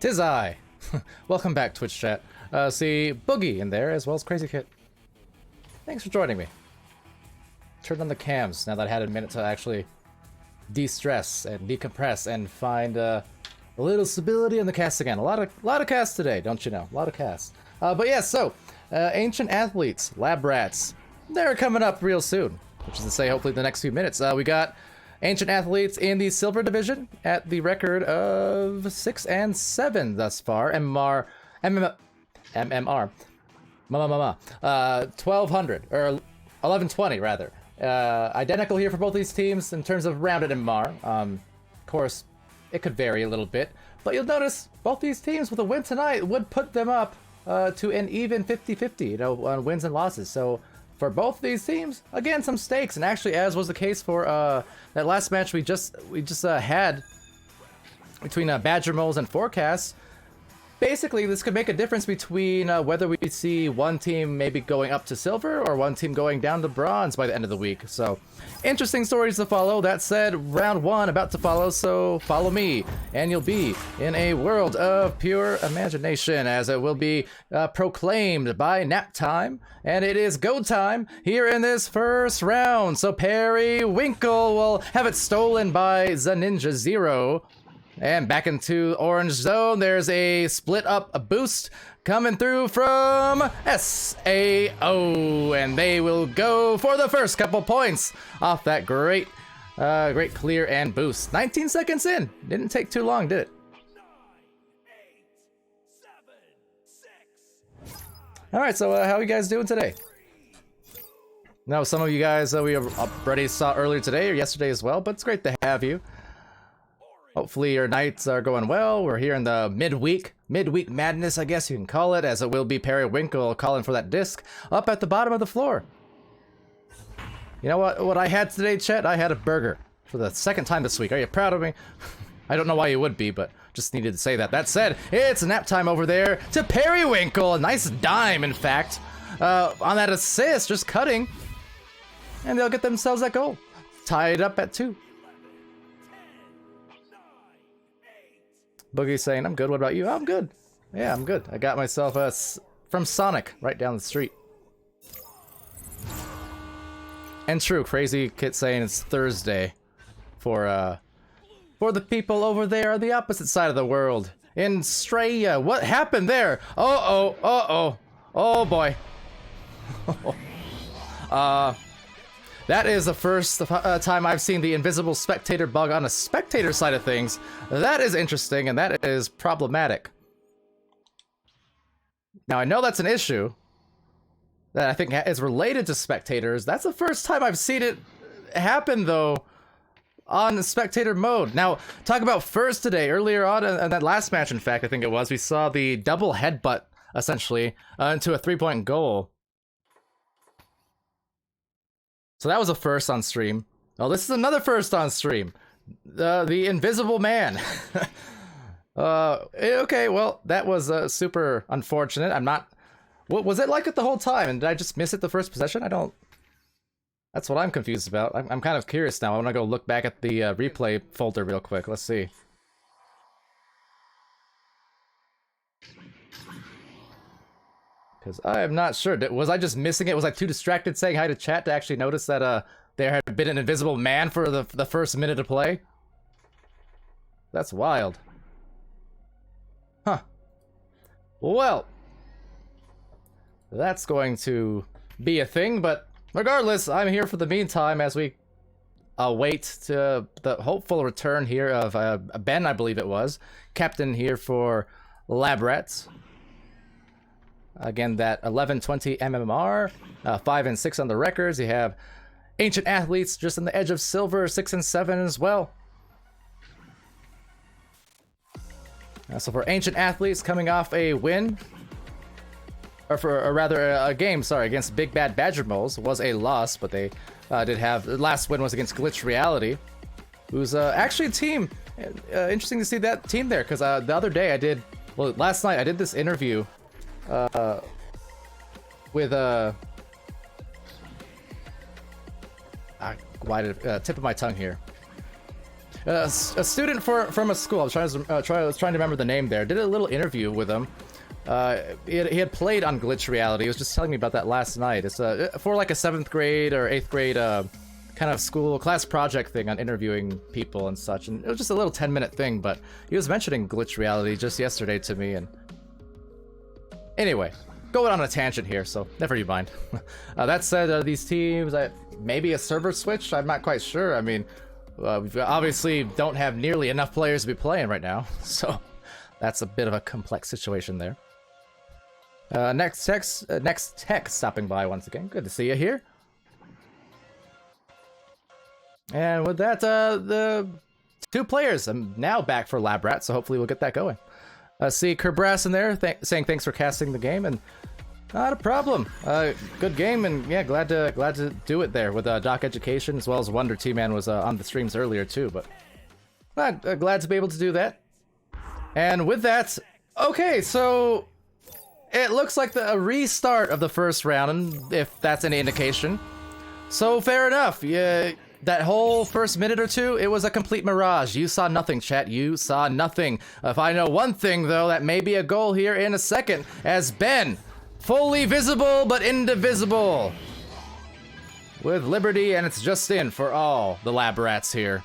'Tis I. Welcome back, Twitch chat. See Boogie in there, as well as Crazy Kit. Thanks for joining me. Turned on the cams now that I had a minute to actually de-stress and decompress and find a little stability in the cast again. A lot of casts today, don't you know? A lot of casts. But yeah, so Ancient Athletes, Lab Rats, they're coming up real soon, which is to say, hopefully the next few minutes. We got Ancient Athletes in the Silver Division at the record of 6 and 7 thus far. MMR, 1200 or 1120 rather. Identical here for both these teams in terms of rounded MMR. Of course, it could vary a little bit, but you'll notice both these teams with a win tonight would put them up to an even 50-50, you know, on wins and losses. So for both these teams, again, some stakes, and actually, as was the case for that last match we just had between Badger Moles and Forecasts. Basically, this could make a difference between whether we see one team maybe going up to silver or one team going down to bronze by the end of the week. So, interesting stories to follow. That said, round one about to follow, so follow me, and you'll be in a world of pure imagination, as it will be proclaimed by nap time, and it is go time here in this first round. So Periwinkle will have it stolen by the Ninja Zero. And back into orange zone, there's a split up, a boost coming through from SAO, and they will go for the first couple points off that great clear and boost. 19 seconds in, didn't take too long, did it? 9, 8, 7, 6, 5. All right, so how are you guys doing today? Now, some of you guys we already saw earlier today or yesterday as well, but it's great to have you. Hopefully your nights are going well. We're here in the midweek madness, I guess you can call it, as it will be Periwinkle calling for that disc up at the bottom of the floor. You know what I had today, chat? I had a burger for the second time this week. Are you proud of me? I don't know why you would be, but just needed to say that. That said, it's nap time over there to Periwinkle. A nice dime, in fact, on that assist, just cutting. And they'll get themselves that goal. Tied up at 2. Boogie's saying, I'm good. What about you? I'm good. Yeah, I'm good. I got myself from Sonic right down the street. And true, Crazy Kit saying it's Thursday for the people over there on the opposite side of the world. In Straya. What happened there? Oh boy. That is the first time I've seen the invisible spectator bug on a spectator side of things. That is interesting, and that is problematic. Now, I know that's an issue that I think is related to spectators. That's the first time I've seen it happen, though, on spectator mode. Now, talk about first today. Earlier on in that last match, in fact, I think it was, we saw the double headbutt, essentially, into a 3-point goal. So that was a first on stream. Oh, this is another first on stream. The Invisible Man. Okay, well, that was super unfortunate. I'm not... What was it like it the whole time? And did I just miss it the first possession? I don't... That's what I'm confused about. I'm kind of curious now. I want to go look back at the replay folder real quick. Let's see. Because I am not sure. Was I just missing it? Was I too distracted saying hi to chat to actually notice that there had been an invisible man for the first minute of play? That's wild. Huh. Well, that's going to be a thing, but regardless, I'm here for the meantime as we await the hopeful return here of Ben, I believe it was, captain here for Lab Rats. Again, that 1120 MMR, 5 and 6 on the records. You have Ancient Athletes just on the edge of silver, 6 and 7 as well. So for Ancient Athletes, coming off a win, or rather a game, sorry, against Big Bad Badger Moles, was a loss, but they did have, the last win was against Glitch Reality, who's actually a team. Interesting to see that team there, because the other day last night I did this interview with tip of my tongue here. A student from a school. I was trying to remember the name there. Did a little interview with him. He had played on Glitch Reality. He was just telling me about that last night. It's for like a 7th grade or 8th grade kind of school class project thing on interviewing people and such. And it was just a little 10-minute thing, but he was mentioning Glitch Reality just yesterday to me. And anyway, going on a tangent here, so never you mind. That said, these teams, maybe a server switch? I'm not quite sure. I mean, we obviously don't have nearly enough players to be playing right now, so that's a bit of a complex situation there. Next Tech stopping by once again. Good to see you here. And with that, the 2 players are now back for Lab Rat, so hopefully we'll get that going. See Kerbrass in there saying thanks for casting the game, and not a problem. Good game, and yeah, glad to do it there with Doc Education, as well as Wonder T-Man was on the streams earlier too, but glad to be able to do that. And with that, okay, so it looks like a restart of the first round, and if that's any indication. So fair enough. Yeah, that whole first minute or two, it was a complete mirage. You saw nothing, chat. You saw nothing. If I know one thing, though, that may be a goal here in a second, as Ben, fully visible but indivisible, with Liberty, and it's just in for all the Lab Rats here.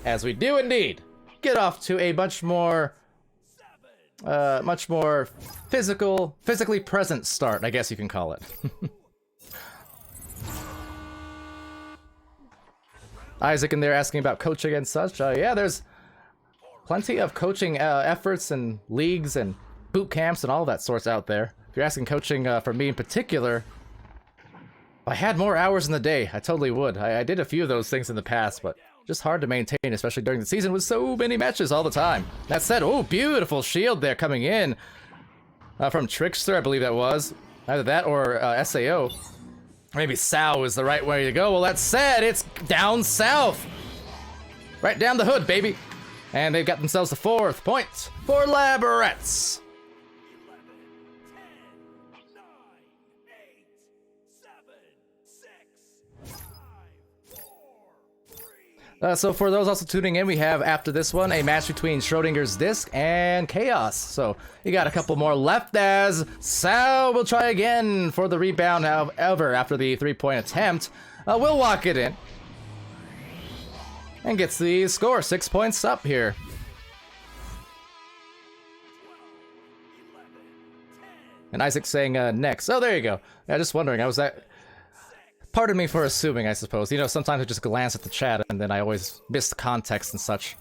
As we do indeed get off to a much more physically present start, I guess you can call it. Isaac in there asking about coaching and such. Yeah, there's plenty of coaching efforts and leagues and boot camps and all that sorts out there. If you're asking coaching for me in particular, if I had more hours in the day, I totally would. I did a few of those things in the past, but just hard to maintain, especially during the season with so many matches all the time. That said, oh, beautiful shield there coming in from Trickster, I believe that was. Either that or SAO. Maybe Sao is the right way to go. Well, that said, it's down south. Right down the hood, baby. And they've got themselves the 4th point for Lab Rats. So for those also tuning in, we have, after this one, a match between Schrödinger's Disc and Chaos. So you got a couple more left as Sal will try again for the rebound. However, after the 3-point attempt, will walk it in. And gets the score, 6 points up here. And Isaac saying next. Oh, there you go. Yeah, just wondering, pardon me for assuming, I suppose. You know, sometimes I just glance at the chat and then I always miss the context and such.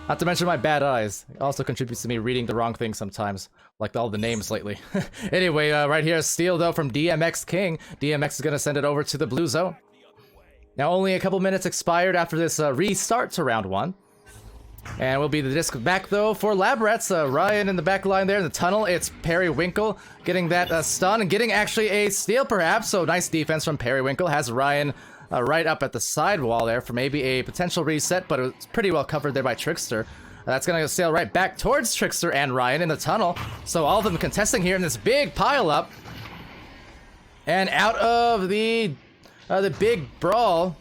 Not to mention my bad eyes. It also contributes to me reading the wrong thing sometimes, like all the names lately. Anyway, right here, steal though from DMX King. DMX is going to send it over to the blue zone. Now only a couple minutes expired after this restart to round 1. And will be the disc back though for Lab Rats. Ryan in the back line there in the tunnel. It's Periwinkle getting that stun and getting actually a steal perhaps. So nice defense from Periwinkle. Has Ryan right up at the sidewall there for maybe a potential reset, but it's pretty well covered there by Trickster. That's going to sail right back towards Trickster and Ryan in the tunnel. So all of them contesting here in this big pile up. And out of the big brawl,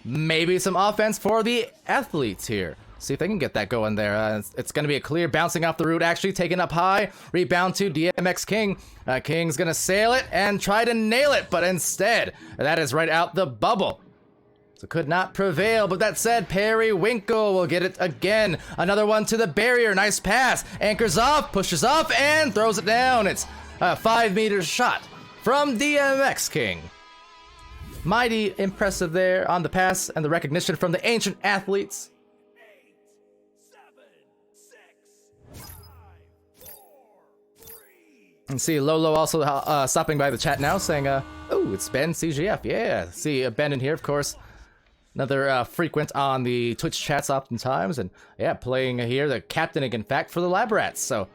maybe some offense for the athletes here. See if they can get that going there. It's going to be a clear bouncing off the root, actually taken up high. Rebound to DMX King. King's going to sail it and try to nail it, but instead, that is right out the bubble. So could not prevail, but that said, Periwinkle will get it again. Another one to the barrier. Nice pass. Anchors off, pushes off, and throws it down. It's a 5-meter shot from DMX King. Mighty impressive there on the pass and the recognition from the ancient athletes. And see Lolo also stopping by the chat now saying, oh, it's Ben CGF. Yeah, see Ben in here, of course. Another frequent on the Twitch chats oftentimes. And yeah, playing here, the captaining, in fact, for the Lab Rats. So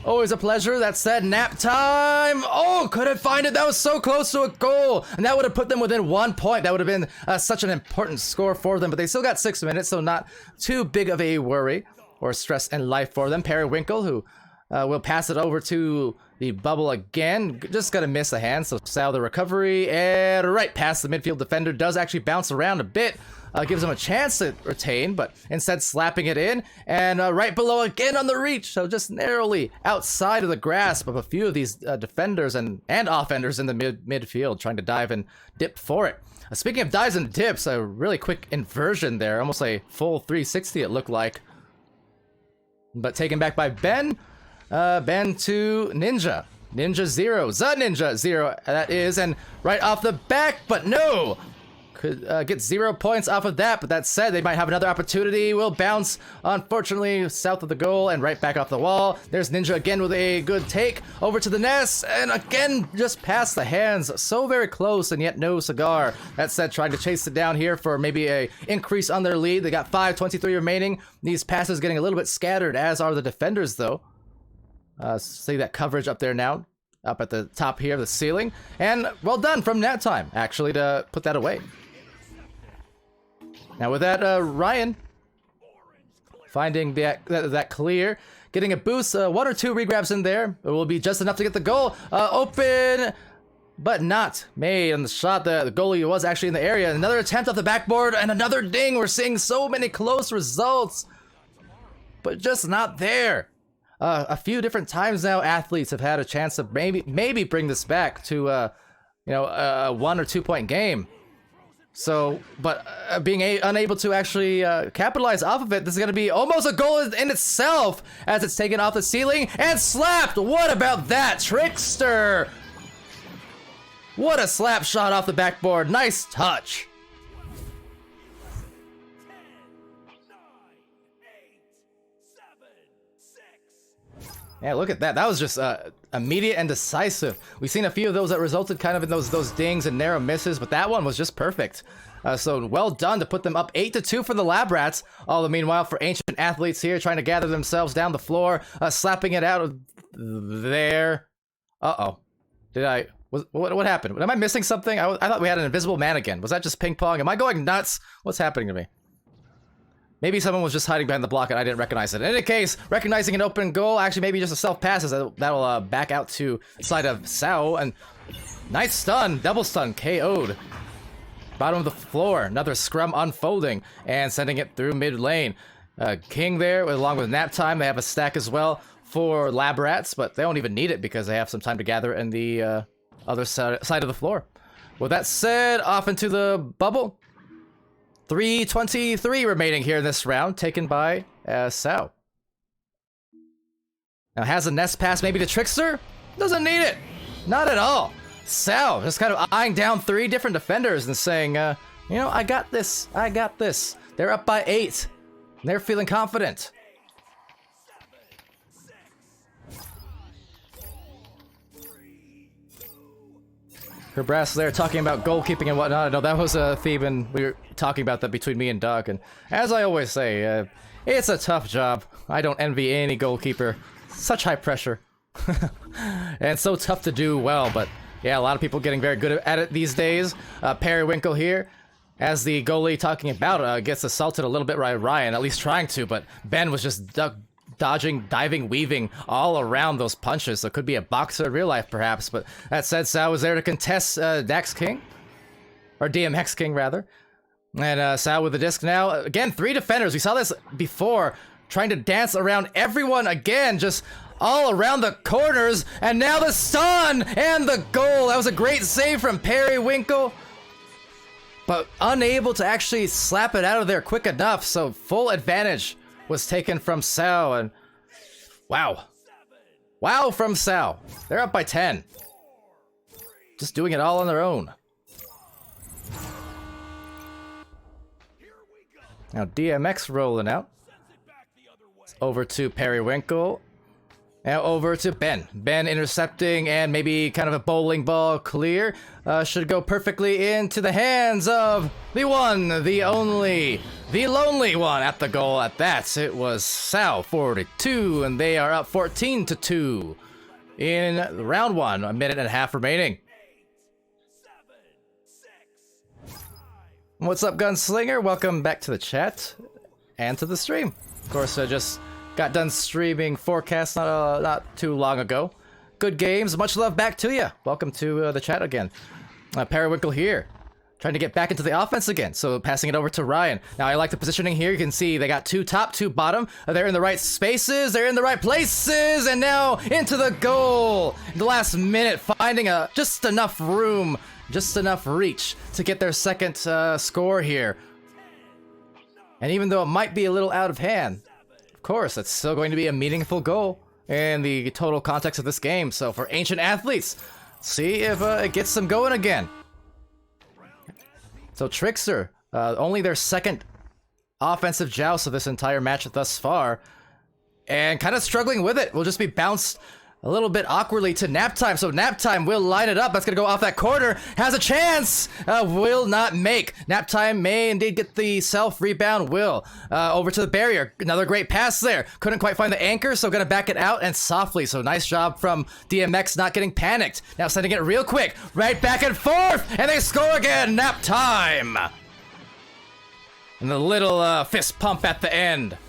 always a pleasure. That said, nap time. Oh, couldn't find it. That was so close to a goal. And that would have put them within 1 point. That would have been such an important score for them. But they still got 6 minutes, so not too big of a worry or stress in life for them. Periwinkle, who We'll pass it over to the bubble again. Just gonna miss a hand, so Sal the recovery. And right past the midfield defender. Does actually bounce around a bit. Gives him a chance to retain, but instead slapping it in. And right below again on the reach. So just narrowly outside of the grasp of a few of these defenders and offenders in the midfield. Trying to dive and dip for it. Speaking of dives and dips, a really quick inversion there. Almost a full 360 it looked like. But taken back by Ben. Ben to Ninja. Ninja 0. Ninja 0, that is. And right off the back, but no! Could get 0 points off of that, but that said, they might have another opportunity. Will bounce, unfortunately, south of the goal and right back off the wall. There's Ninja again with a good take over to the nest, and again, just past the hands. So very close, and yet no cigar. That said, trying to chase it down here for maybe a increase on their lead. They got 5:23 remaining. These passes getting a little bit scattered, as are the defenders, though. See that coverage up there now, up at the top here of the ceiling. And well done from that time, actually, to put that away. Now with that, Ryan finding that clear, getting a boost, 1 or 2 regrabs in there. It will be just enough to get the goal. Open, but not made on the shot. The goalie was actually in the area. Another attempt off the backboard and another ding. We're seeing so many close results, but just not there. A few different times now, athletes have had a chance to maybe bring this back to a 1 or 2 point game. So, but being unable to actually capitalize off of it, this is going to be almost a goal in itself as it's taken off the ceiling and slapped. What about that, Trickster? What a slap shot off the backboard. Nice touch. 10, 9, 8, 7, 6, 5. Yeah, look at that. That was just immediate and decisive. We've seen a few of those that resulted kind of in those dings and narrow misses, but that one was just perfect. So well done to put them up 8-2 for the Lab Rats. All the meanwhile for Ancient Athletes here trying to gather themselves down the floor, slapping it out of there. Uh-oh. What happened? Am I missing something? I thought we had an invisible man again. Was that just ping pong? Am I going nuts? What's happening to me? Maybe someone was just hiding behind the block and I didn't recognize it. In any case, recognizing an open goal, actually maybe just a self-pass, that'll back out to the side of Sao, and nice stun, double stun, KO'd. Bottom of the floor, another scrum unfolding, and sending it through mid lane. King there, along with nap time, they have a stack as well for Lab Rats, but they don't even need it because they have some time to gather in the other side of the floor. With that said, off into the bubble. 3:23 remaining here in this round, taken by Sao. Now has a nest pass maybe to Trickster? Doesn't need it. Not at all. Sao just kind of eyeing down 3 different defenders and saying, you know, I got this. I got this. They're up by 8. And they're feeling confident. Cabras there talking about goalkeeping and whatnot. I know that was a theme, and we were talking about that between me and Doug. And as I always say, it's a tough job. I don't envy any goalkeeper. Such high pressure. And so tough to do well, but yeah, a lot of people getting very good at it these days. Periwinkle here, as the goalie talking about, gets assaulted a little bit by Ryan, at least trying to, but Ben was just dodging, diving, weaving all around those punches. So it could be a boxer in real life, perhaps. But that said, Sao was there to contest Dax King. Or DMX King, rather. And Sao with the disc now. Again, 3 defenders. We saw this before. Trying to dance around everyone again. Just all around the corners. And now the stun and the goal. That was a great save from Periwinkle. But unable to actually slap it out of there quick enough. So full advantage was taken from Sao, and wow. Wow from Sao. They're up by 10. Just doing it all on their own. Now DMX rolling out. Over to Periwinkle. Now over to Ben. Ben intercepting and maybe kind of a bowling ball clear. Should go perfectly into the hands of the one, the only, the lonely one at the goal. At that, it was Sao 42, and they are up 14-2 in round 1. A minute and a half remaining. What's up, Gunslinger? Welcome back to the chat and to the stream. Of course, just Got done streaming Forecast not too long ago. Good games. Much love back to you. Welcome to the chat again. Periwinkle here. Trying to get back into the offense again, so passing it over to Ryan. Now, I like the positioning here. You can see they got 2 top, 2 bottom. They're in the right spaces. They're in the right places. And now into the goal. In the last minute, finding just enough room, just enough reach to get their second score here. And even though it might be a little out of hand, of course, it's still going to be a meaningful goal in the total context of this game. So for Ancient Athletes, see if it gets them going again. So Trickster, only their second offensive joust of this entire match thus far, and kind of struggling with it. Will just be bounced a little bit awkwardly to Nap Time. So Nap Time will line it up. That's going to go off that corner. Has a chance. Will not make. Nap Time may indeed get the self-rebound. Will. Over to the barrier. Another great pass there. Couldn't quite find the anchor, so going to back it out and softly. So nice job from DMX not getting panicked. Now sending it real quick. Right back and forth. And they score again. Nap Time. And the little fist pump at the end.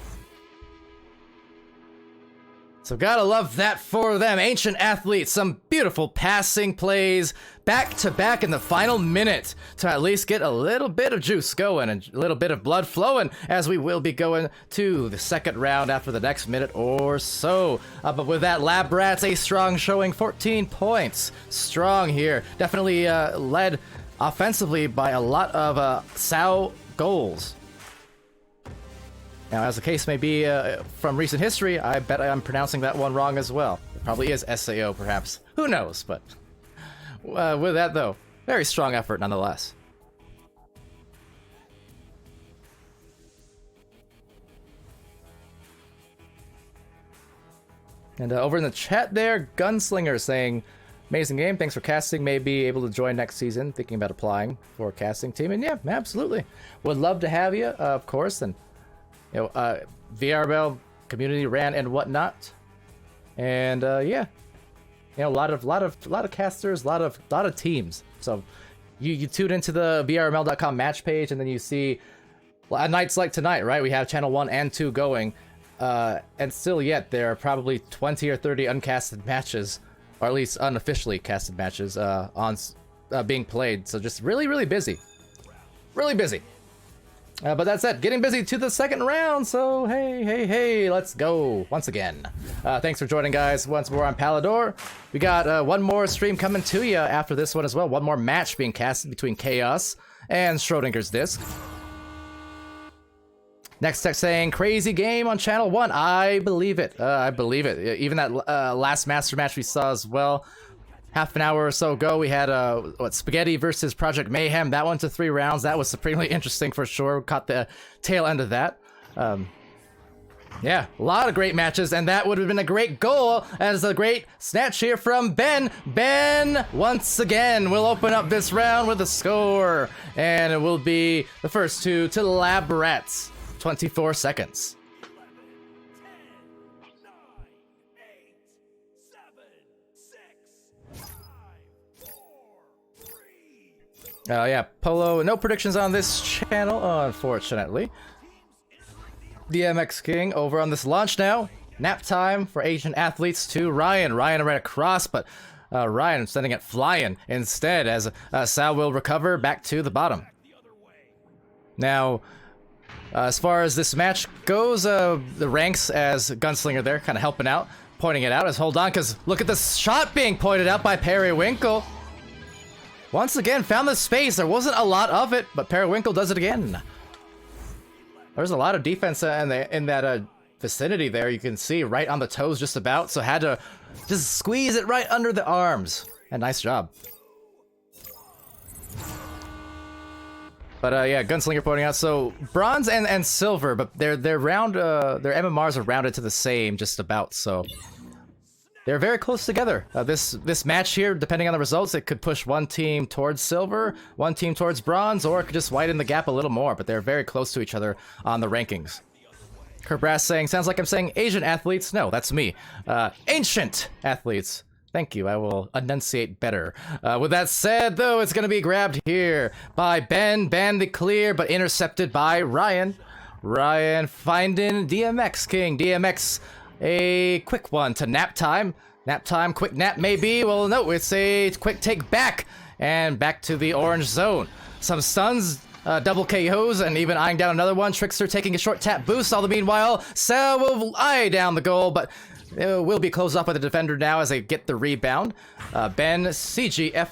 So gotta love that for them. Ancient Athletes, some beautiful passing plays back to back in the final minute to at least get a little bit of juice going and a little bit of blood flowing as we will be going to the second round after the next minute or so. But with that, Lab Rats, a strong showing, 14 points. Strong here. Definitely led offensively by a lot of Sao goals. Now, as the case may be from recent history, I bet I'm pronouncing that one wrong as well. It probably is SAO, perhaps. Who knows? But with that, though, very strong effort nonetheless. And over in the chat there, Gunslinger saying, amazing game, thanks for casting, may be able to join next season, thinking about applying for a casting team. And yeah, absolutely. Would love to have you, of course, and VRM community ran and whatnot, and yeah, a lot of casters, a lot of teams. So you tune into the VRML.com match page, and then you see nights like tonight, right? We have channel 1 and 2 going, and still yet there are probably 20 or 30 uncasted matches, or at least unofficially casted matches on being played. So just really busy, really busy. But that's it. Getting busy to the second round. So hey, let's go once again. Thanks for joining, guys. Once more on Palidore. We got one more stream coming to you after this one as well. One more match being casted between Chaos and Schrödinger's Disc. Next text saying, crazy game on channel 1. I believe it. I believe it. Even that last master match we saw as well. Half an hour or so ago, we had Spaghetti versus Project Mayhem. That went to 3 rounds. That was supremely interesting for sure. Caught the tail end of that. Yeah, a lot of great matches, and that would have been a great goal as a great snatch here from Ben. Ben, once again, will open up this round with a score, and it will be the first 2 to Lab Rats. 24 seconds. 11, 10, 9, 8, 7, 6, 5, 4, 3. Yeah, Polo, no predictions on this channel, unfortunately. DMX King over on this launch now. Nap time for Asian athletes to Ryan. Ryan right across, but Ryan sending it flying instead as Sal will recover back to the bottom. Now, as far as this match goes, the ranks as Gunslinger there, kind of helping out, pointing it out as hold on, because look at this shot being pointed out by Periwinkle. Once again, found the space. There wasn't a lot of it, but Periwinkle does it again. There's a lot of defense in that vicinity there. You can see right on the toes just about, so had to just squeeze it right under the arms. And nice job. But yeah, Gunslinger pointing out, so bronze and silver, but their round their MMRs are rounded to the same just about, so they're very close together. This match here, depending on the results, it could push one team towards silver, one team towards bronze, or it could just widen the gap a little more, but they're very close to each other on the rankings. Kerbrass saying, sounds like I'm saying Asian athletes. No, that's me. Ancient athletes. Thank you, I will enunciate better. With that said, though, it's going to be grabbed here by Ben. Ben the clear, but intercepted by Ryan. Ryan finding DMX King. DMX, a quick one to nap time. Nap time, quick nap maybe. Well, no, it's a quick take back. And back to the orange zone. Some stuns, double KOs, and even eyeing down another one. Trickster taking a short tap boost. All the meanwhile, Sal will eye down the goal, but it will be closed off by the defender now as they get the rebound. Ben, CGF,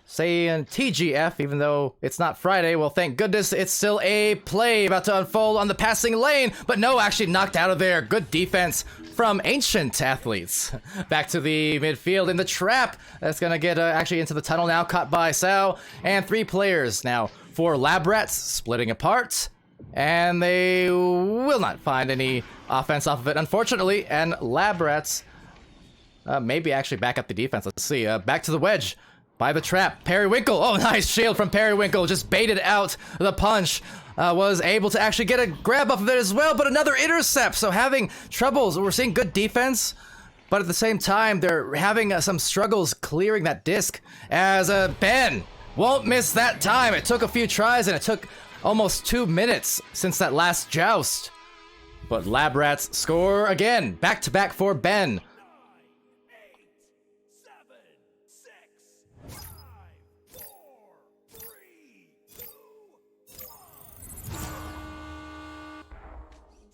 saying TGF, even though it's not Friday. Well, thank goodness it's still a play about to unfold on the passing lane, but no, actually knocked out of there. Good defense from Ancient Athletes. Back to the midfield in the trap. That's gonna get actually into the tunnel now, caught by Sal, and 3 players now. 4 Lab Rats splitting apart, and they will not find any offense off of it, unfortunately, and Lab Rats maybe actually back up the defense. Let's see, back to the wedge. By the trap, Periwinkle. Oh, nice shield from Periwinkle. Just baited out the punch. Was able to actually get a grab off of it as well, but another intercept. So having troubles. We're seeing good defense, but at the same time, they're having some struggles clearing that disc as Ben won't miss that time. It took a few tries and it took almost 2 minutes since that last joust. But Lab Rats score again. Back to back for Ben. 8, 7, 6, 5, 4, 3, 2,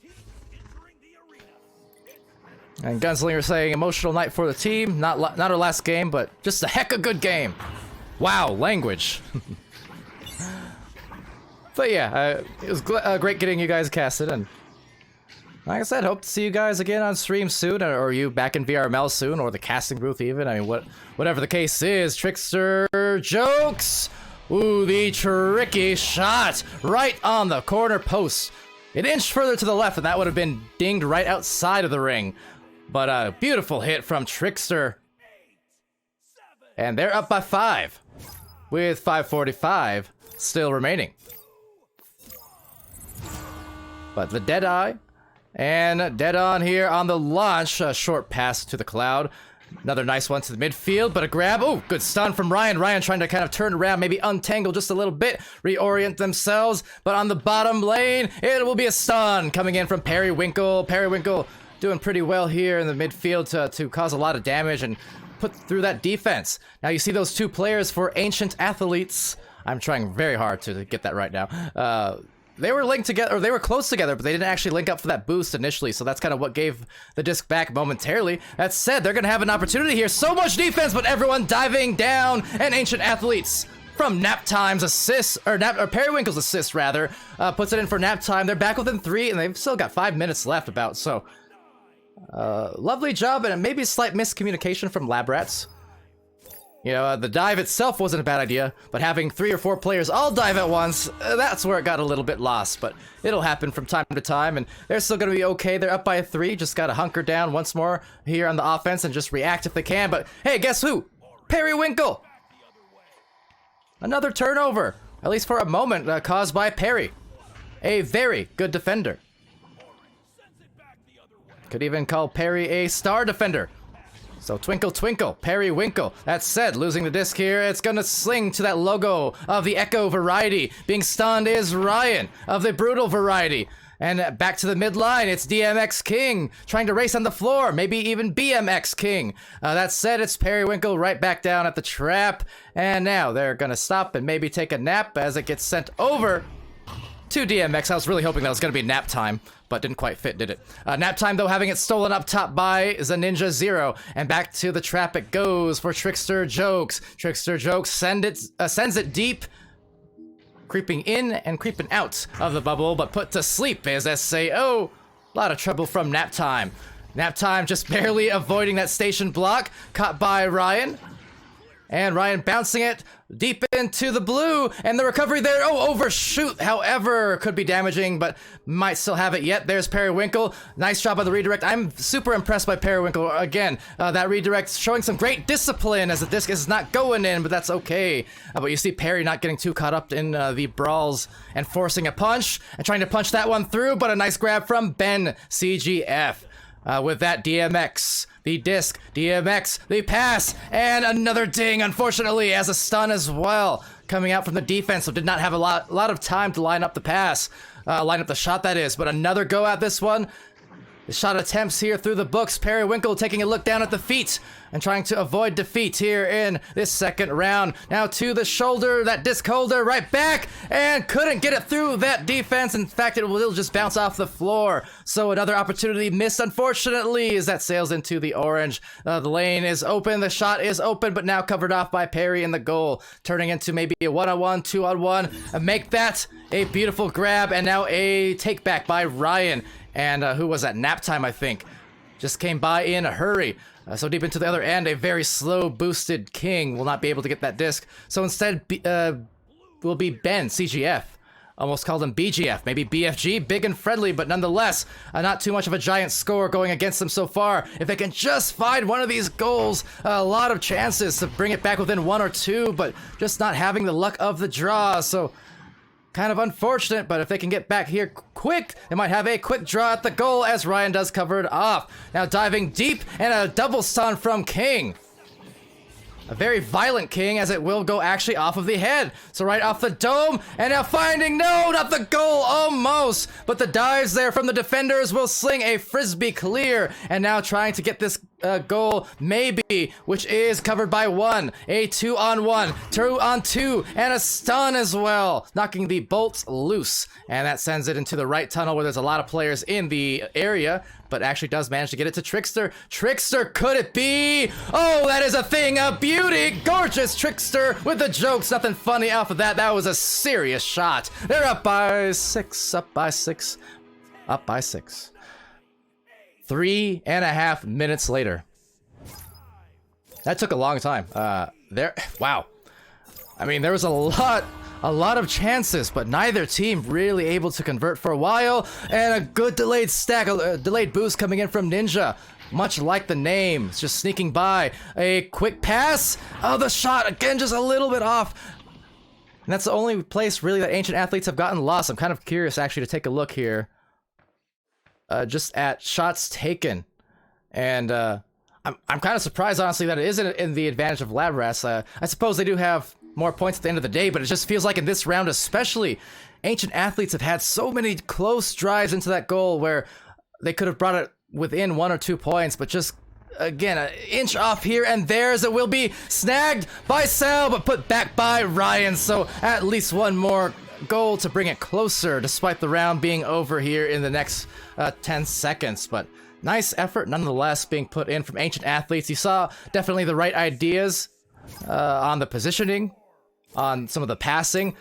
1. Entering the arena. And Gunslinger saying emotional night for the team. Not our last game, but just a heck of good game. Wow, language. But yeah, it was great getting you guys casted, and like I said, hope to see you guys again on stream soon, or you back in VRML soon, or the casting booth even. I mean, whatever the case is. Trickster jokes. Ooh, the tricky shot right on the corner post. An inch further to the left, and that would have been dinged right outside of the ring. But a beautiful hit from Trickster. And they're up by 5, with 5:45 still remaining. But the Deadeye, and dead on here on the launch. A short pass to the Cloud. Another nice one to the midfield, but a grab. Oh, good stun from Ryan. Ryan trying to kind of turn around, maybe untangle just a little bit, reorient themselves. But on the bottom lane, it will be a stun coming in from Periwinkle. Periwinkle doing pretty well here in the midfield to cause a lot of damage and put through that defense. Now you see those 2 players for Ancient Athletes. I'm trying very hard to get that right now. They were linked together, or they were close together, but they didn't actually link up for that boost initially, so that's kind of what gave the disc back momentarily. That said, they're going to have an opportunity here. So much defense, but everyone diving down, and Ancient Athletes from Nap Time's assist, or Periwinkle's assist, rather, puts it in for Nap Time. They're back within 3, and they've still got 5 minutes left about, so lovely job, and maybe a slight miscommunication from Lab Rats. You know, the dive itself wasn't a bad idea, but having 3 or 4 players all dive at once, that's where it got a little bit lost. But it'll happen from time to time, and they're still going to be okay. They're up by 3, just got to hunker down once more here on the offense and just react if they can. But hey, guess who? Periwinkle! Another turnover, at least for a moment, caused by Perry. A very good defender. Could even call Perry a star defender. So twinkle twinkle, Periwinkle. That said, losing the disc here, it's gonna sling to that logo of the Echo variety. Being stunned is Ryan of the Brutal variety. And back to the midline, it's DMX King trying to race on the floor, maybe even BMX King. That said, it's Periwinkle right back down at the trap. And now they're gonna stop and maybe take a nap as it gets sent over to DMX. I was really hoping that was gonna be nap time, but didn't quite fit, did it? Nap Time, though, having it stolen up top by Ninja Zero. And back to the trap it goes for Trickster Jokes. Trickster Jokes sends it deep, creeping in and creeping out of the bubble, but put to sleep is SAO. A lot of trouble from Nap Time. Nap Time just barely avoiding that station block, caught by Ryan. And Ryan bouncing it deep into the blue, and the recovery there, oh, overshoot, however, could be damaging, but might still have it yet. There's Periwinkle. Nice job on the redirect. I'm super impressed by Periwinkle. Again, that redirect showing some great discipline as the disc is not going in, but that's okay. But you see Perry not getting too caught up in the brawls and forcing a punch and trying to punch that one through, but a nice grab from Ben CGF. With that, DMX, the disc, DMX, the pass, and another ding, unfortunately, as a stun as well. Coming out from the defense, so did not have a lot of time to line up the pass. line up the shot that is, but another go at this one. The shot attempts here through the books. Periwinkle taking a look down at the feet and trying to avoid defeat here in this second round. Now to the shoulder, that disc holder right back, and couldn't get it through that defense. In fact, it will just bounce off the floor. So another opportunity missed, unfortunately, as that sails into the orange. The lane is open, the shot is open, but now covered off by Perry in the goal, turning into maybe a 1-on-1, 2-on-1, and make that a beautiful grab, and now a take back by Ryan. And who was that? Nap time, I think. Just came by in a hurry. So deep into the other end, a very slow boosted King will not be able to get that disc. So instead, will be Ben, CGF. Almost called him BGF, maybe BFG, big and friendly, but nonetheless, not too much of a giant score going against them so far. If they can just find one of these goals, a lot of chances to bring it back within 1 or 2, but just not having the luck of the draw. So kind of unfortunate, but if they can get back here quick, they might have a quick draw at the goal as Ryan does cover it off. Now diving deep and a double stun from King. A very violent King, as it will go actually off of the head. So right off the dome, and now finding, no, not the goal, almost. But the dives there from the defenders will sling a frisbee clear, and now trying to get this goal, maybe, which is covered by 1, a 2-on-1, 2-on-2, and a stun as well, knocking the bolts loose. And that sends it into the right tunnel where there's a lot of players in the area, but actually does manage to get it to Trickster. Trickster, could it be? Oh, that is a thing of beauty. Gorgeous Trickster with the jokes. Nothing funny off of that. That was a serious shot. They're up by 6, up by 6, up by 6. 3.5 minutes later. That took a long time. Wow. I mean, there was a lot of chances, but neither team really able to convert for a while. And a good delayed stack, delayed boost coming in from Ninja. Much like the name, it's just sneaking by. A quick pass. Oh, the shot, again, just a little bit off. And that's the only place really that Ancient Athletes have gotten lost. I'm kind of curious actually to take a look here. Just at shots taken. And I'm kind of surprised, honestly, that it isn't in the advantage of Lab Rats. I suppose they do have more points at the end of the day, but it just feels like in this round especially, Ancient Athletes have had so many close drives into that goal where they could have brought it within 1 or 2 points, but just, again, an inch off here and there as it will be snagged by Sal, but put back by Ryan. So at least one more goal to bring it closer, despite the round being over here in the next 10 seconds. But nice effort nonetheless being put in from Ancient Athletes. You saw definitely the right ideas on the positioning, on some of the passing.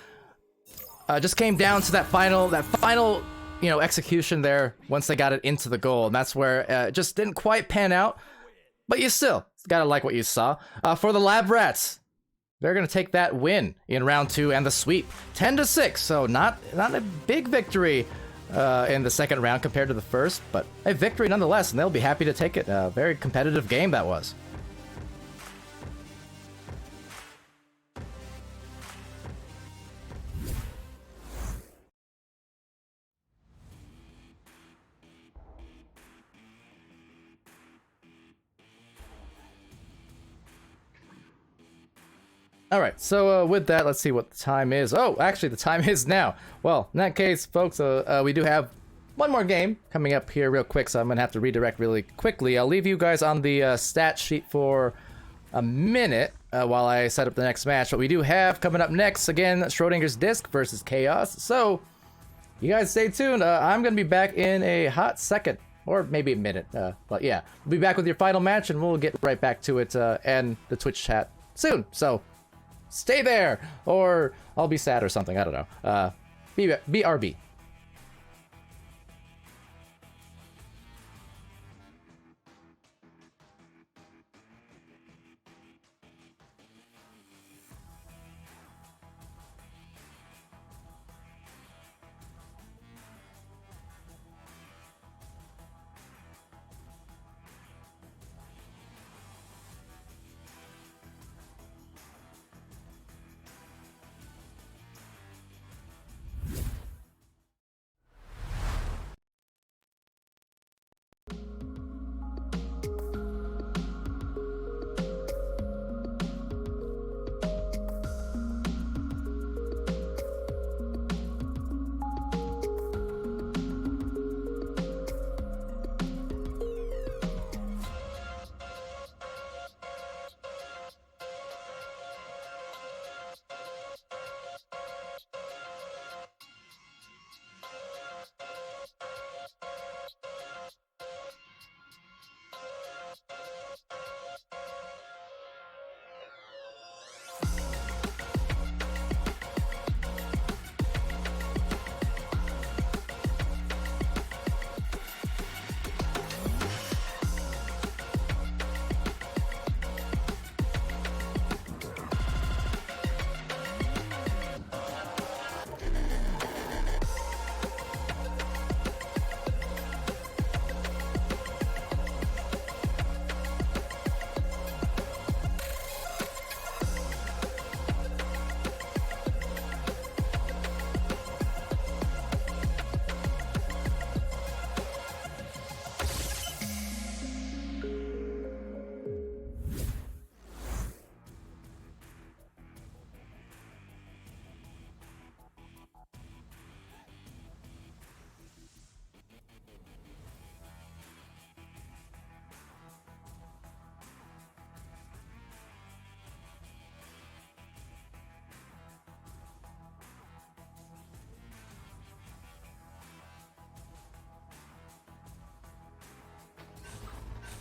Just came down to that final execution there once they got it into the goal, and that's where it just didn't quite pan out. But you still gotta like what you saw. For the Lab Rats, they're gonna take that win in round 2 and the sweep, 10-6. So not a big victory in the second round compared to the first, but a victory nonetheless, and they'll be happy to take it. A very competitive game that was. Alright, so with that, let's see what the time is. Oh, actually, the time is now. Well, in that case, folks, we do have one more game coming up here real quick, so I'm going to have to redirect really quickly. I'll leave you guys on the stat sheet for a minute while I set up the next match. But we do have coming up next, again, Schrödinger's Disc versus Chaos. So, you guys stay tuned. I'm going to be back in a hot second, or maybe a minute. But yeah, we'll be back with your final match, and we'll get right back to it and the Twitch chat soon. So, stay there, or I'll be sad or something. I don't know. BRB.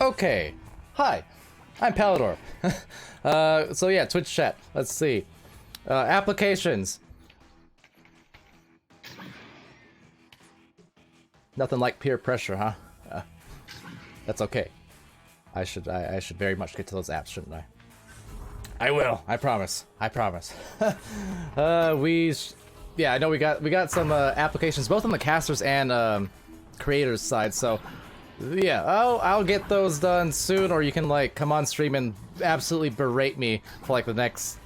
Okay. Hi. I'm Palidore. So yeah, Twitch chat. Let's see. Applications. Nothing like peer pressure, huh? That's okay. I should very much get to those apps, shouldn't I? I will. I promise. I promise. Yeah, I know we got some applications both on the casters and creators side. So yeah, I'll get those done soon, or you can like come on stream and absolutely berate me for like the next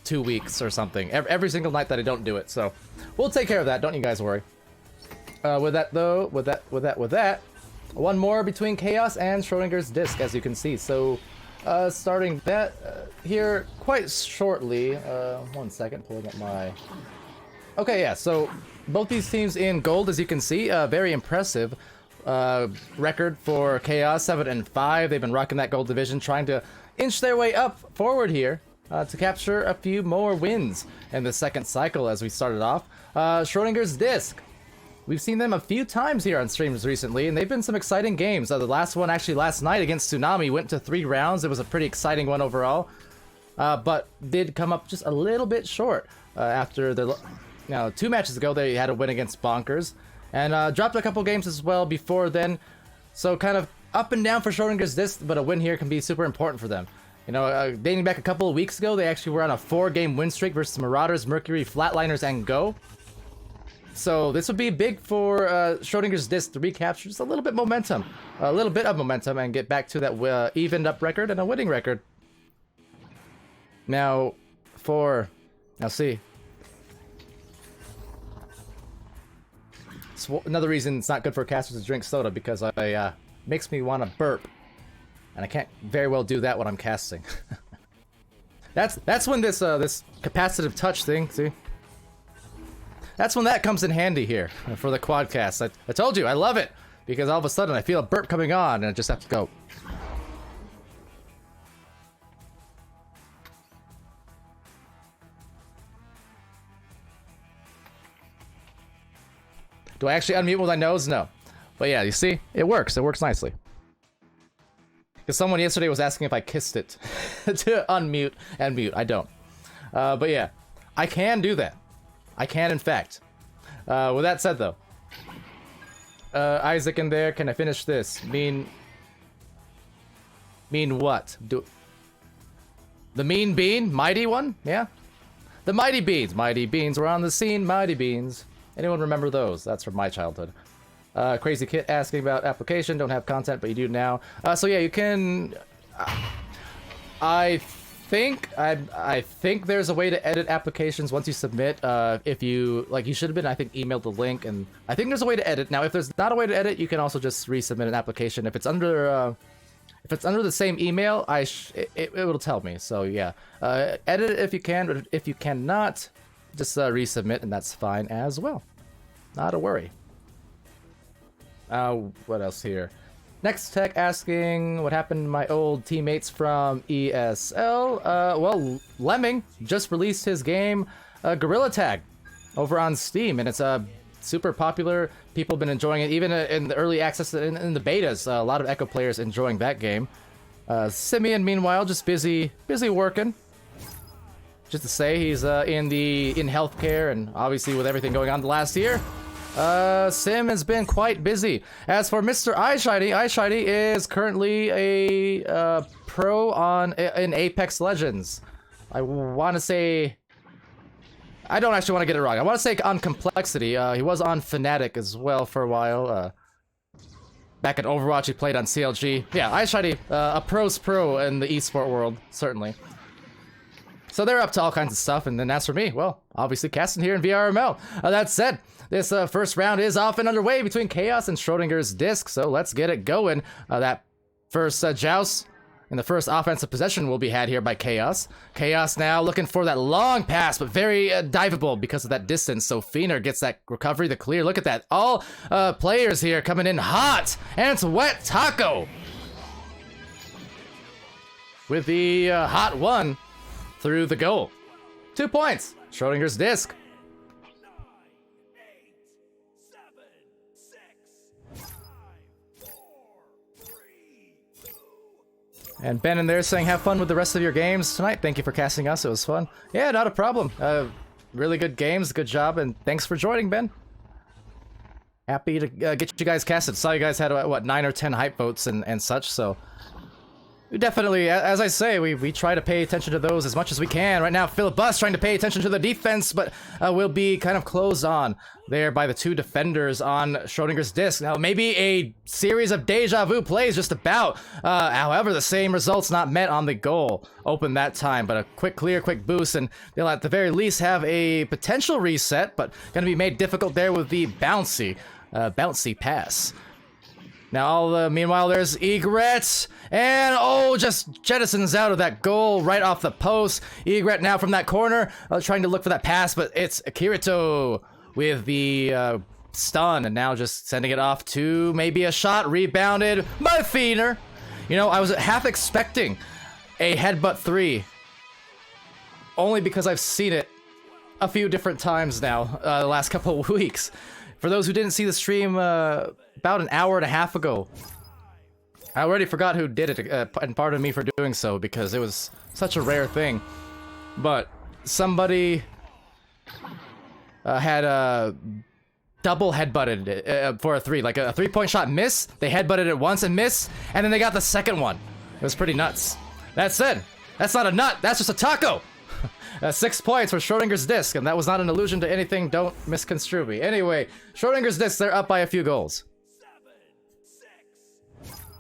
2 weeks or something. Every single night that I don't do it. So we'll take care of that. Don't you guys worry. With that, one more between Chaos and Schrödinger's disc, as you can see. So, starting that here quite shortly. 1 second, pulling up my. Okay, yeah. So both these teams in gold, as you can see, very impressive record for Chaos, 7-5. They've been rocking that gold division, trying to inch their way up forward here to capture a few more wins in the second cycle. As we started off, Schrödinger's disc. We've seen them a few times here on streams recently, and they've been some exciting games. The last one, actually last night against Tsunami, went to 3 rounds. It was a pretty exciting one overall, but did come up just a little bit short after the... Now, 2 matches ago, they had a win against Bonkers, and dropped a couple games as well before then. So kind of up and down for Schrödinger's disc, but a win here can be super important for them. You know, dating back a couple of weeks ago, they actually were on a 4-game win streak versus Marauders, Mercury, Flatliners, and Go. So this would be big for Schrödinger's disc to recapture just a little bit of momentum and get back to that evened up record and a winning record. Now, see. It's another reason it's not good for casters to drink soda, because I makes me want to burp, and I can't very well do that when I'm casting. That's when this capacitive touch thing, see. That's when that comes in handy here for the quadcast. I told you, I love it, because all of a sudden I feel a burp coming on and I just have to go. Do I actually unmute with my nose? No. But yeah, you see? It works. It works nicely. Because someone yesterday was asking if I kissed it to unmute and mute. I don't. But yeah, I can do that. I can, in fact. With that said, though, Isaac in there, can I finish this? Mean what? The mean bean? Mighty one? Yeah? The mighty beans. Mighty beans were on the scene. Mighty beans. Anyone remember those? That's from my childhood. Crazy Kit asking about application. Don't have content, but you do now. So yeah, you can... I think there's a way to edit applications once you submit. If you you should have been, I think, emailed the link, and I think there's a way to edit. Now, if there's not a way to edit, you can also just resubmit an application. If it's under the same email, it will tell me. So yeah, edit it if you can, but if you cannot, just resubmit, and that's fine as well. Not a worry. What else here? Next Tech asking what happened to my old teammates from ESL. Well, Lemming just released his game, Gorilla Tag, over on Steam, and it's super popular. People have been enjoying it, even in the early access, in the betas. A lot of Echo players enjoying that game. Simeon, meanwhile, just busy working. Just to say, he's in healthcare, and obviously with everything going on the last year. Sim has been quite busy. As for Mr. iShiny is currently a pro in Apex Legends. I want to say... I don't actually want to get it wrong. I want to say on Complexity. He was on Fnatic as well for a while. Back in Overwatch, he played on CLG. Yeah, iShiny, a pro's pro in the esport world, certainly. So they're up to all kinds of stuff, and then as for me, well, obviously casting here in VRML. That said, this first round is off and underway between Chaos and Schrödinger's disc, so let's get it going. That first joust and the first offensive possession will be had here by Chaos. Chaos now looking for that long pass, but very diveable because of that distance, so Feener gets that recovery, the clear. Look at that, all players here coming in hot, and it's Wet Taco with the hot one through the goal. 2 points, Schrödinger's disc. 9, 8, 7, 6, 5, 4, 3, And Ben in there saying, have fun with the rest of your games tonight. Thank you for casting us. It was fun. Yeah, not a problem. Really good games. Good job. And thanks for joining, Ben. Happy to get you guys casted. Saw you guys had, what, 9 or 10 hype votes and such, so... We definitely, as I say, we try to pay attention to those as much as we can. Right now, Philip Bus trying to pay attention to the defense, but will be kind of closed on there by the 2 defenders on Schrödinger's disc. Now, maybe a series of deja vu plays just about. However, the same results not met on the goal open that time, but a quick clear, quick boost, and they'll at the very least have a potential reset, but going to be made difficult there with the bouncy pass. Now, meanwhile, there's Egret, and just jettisons out of that goal right off the post. Egret now from that corner, trying to look for that pass, but it's Kirito with the stun, and now just sending it off to maybe a shot, rebounded by Feener. You know, I was half expecting a headbutt 3, only because I've seen it a few different times now, the last couple of weeks. For those who didn't see the stream, about an hour and a half ago, I already forgot who did it, and pardon me for doing so, because it was such a rare thing. But somebody had double headbutted for a 3, like a 3-point shot miss. They headbutted it once and missed, and then they got the second one. It was pretty nuts. That said, that's not a nut, that's just a taco! 6 points for Schrödinger's disc, and that was not an allusion to anything. Don't misconstrue me. Anyway, Schrödinger's disc, they're up by a few goals. 7, 6,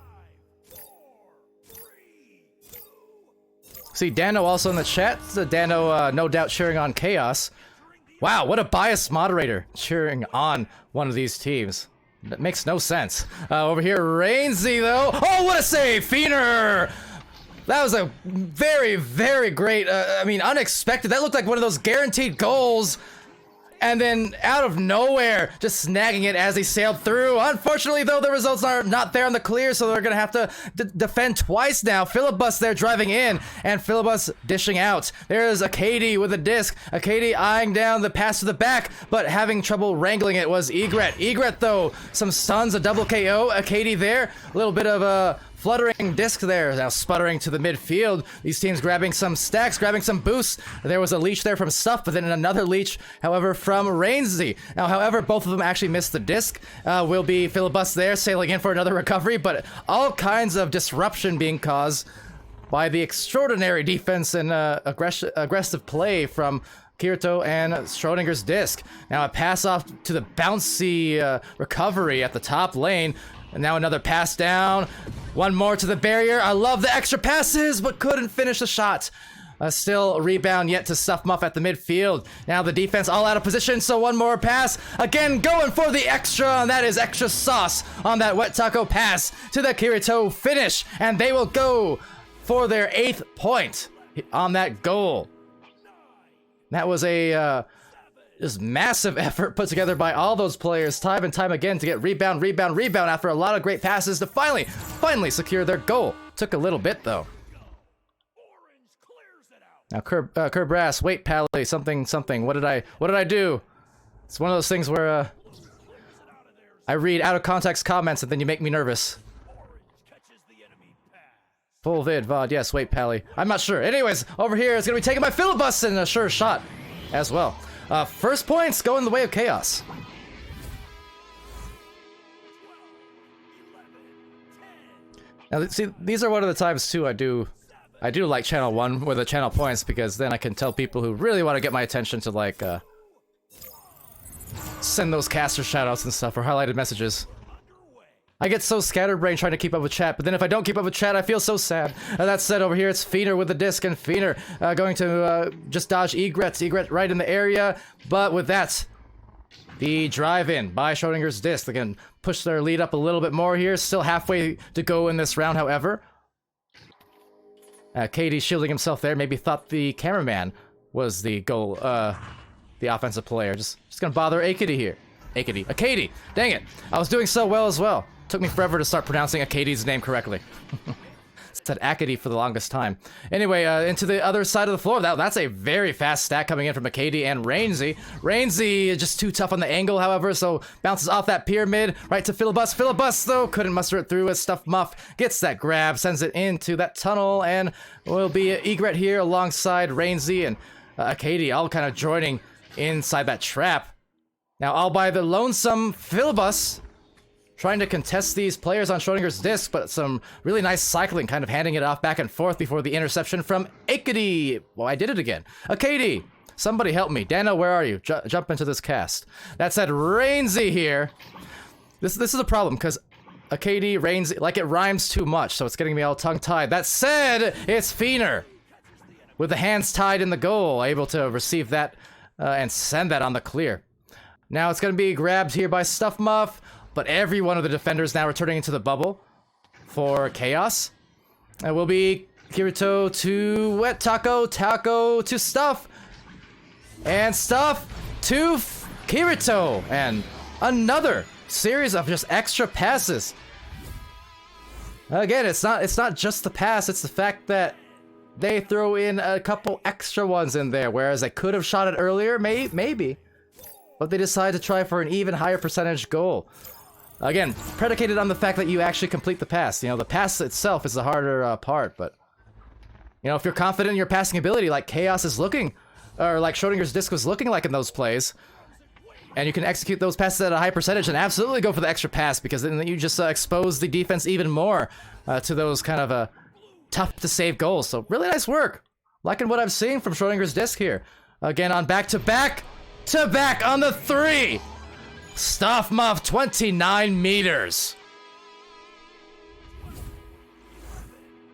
5, 4, 3, 2. See, Dano also in the chat. Dano, no doubt cheering on Chaos. Wow, what a biased moderator cheering on one of these teams. That makes no sense. Over here, Rainsy, though. Oh, what a save! Feener! That was a very, very great, I mean, unexpected. That looked like one of those guaranteed goals. And then, out of nowhere, just snagging it as he sailed through. Unfortunately, though, the results are not there on the clear, so they're going to have to defend twice now. Philibus there driving in, and Philibus dishing out. There's Akadi with a disc. Akadi eyeing down the pass to the back, but having trouble wrangling it was Egret. Egret, though, some stuns, a double KO. Akadi there, a little bit of a fluttering disc there, now sputtering to the midfield. These teams grabbing some stacks, grabbing some boosts. There was a leech there from Stuff, but then another leech, however, from Rainsy. Now, however, both of them actually missed the disc. Will be Philibus there, sailing in for another recovery, but all kinds of disruption being caused by the extraordinary defense and aggressive play from Kirito and Schrödinger's disc. Now a pass off to the bouncy recovery at the top lane. And now another pass down. One more to the barrier. I love the extra passes, but couldn't finish the shot. Still a rebound yet to Stuff Muff at the midfield. Now the defense all out of position, so one more pass. Again, going for the extra, and that is extra sauce on that wet taco pass to the Kirito finish. And they will go for their 8th point on that goal. That was a just massive effort put together by all those players time and time again to get rebound after a lot of great passes to finally secure their goal. Took a little bit though. Now Kerr Brass, wait Pally, something. What did I do? It's one of those things where I read out of context comments and then you make me nervous. Full vid, VOD, yes, wait Pally. I'm not sure. Anyways, over here it's gonna be taken by Philibus and a sure shot as well. First points go in the way of Chaos. Now, see, these are one of the times too I do like Channel 1 with the channel points, because then I can tell people who really want to get my attention to like send those caster shoutouts and stuff or highlighted messages. I get so scatterbrained trying to keep up with chat, but then if I don't keep up with chat, I feel so sad. That said, over here it's Feener with the disc, and Feener going to just dodge Egret. Egret right in the area, but with that, the drive-in by Schrödinger's disc. They can push their lead up a little bit more here. Still halfway to go in this round, however. Katie shielding himself there, maybe thought the cameraman was the goal, the offensive player. Just gonna bother Akadi here. Akadi, dang it. I was doing so well as well. Took me forever to start pronouncing Akadi's name correctly. said Akedi for the longest time. Anyway, into the other side of the floor. That's a very fast stack coming in from Akedi and Rainsy. Rainsy is just too tough on the angle, however, so bounces off that pyramid right to Filibust. Filibust, though, couldn't muster it through as Stuff Muff gets that grab, sends it into that tunnel, and will be Egret here alongside Rainsy and Akedi all kind of joining inside that trap. Now, all by the lonesome Filibust, trying to contest these players on Schrödinger's disc, but some really nice cycling, kind of handing it off back and forth before the interception from Akedi. Well, I did it again. Akedi, somebody help me. Dano, where are you? Jump into this cast. That said, Rainsy here. This is a problem, because Akedi, Rainsy, like it rhymes too much, so it's getting me all tongue-tied. That said, it's Feener, with the hands tied in the goal, able to receive that and send that on the clear. Now it's going to be grabbed here by Stuff Muff, but every one of the defenders now returning into the bubble for Chaos. It will be Kirito to Wet Taco, Taco to Stuff, and Stuff to Kirito, and another series of just extra passes. Again, it's not just the pass, it's the fact that they throw in a couple extra ones in there, whereas they could have shot it earlier, maybe. But they decide to try for an even higher percentage goal. Again, predicated on the fact that you actually complete the pass. You know, the pass itself is the harder part, but... You know, if you're confident in your passing ability, like Chaos is looking, or like Schrödinger's disc was looking like in those plays, and you can execute those passes at a high percentage, and absolutely go for the extra pass, because then you just expose the defense even more to those kind of tough-to-save goals. So, really nice work. Liking what I'm seeing from Schrödinger's disc here. Again, on back-to-back on the 3! Stuff Muff, 29 meters.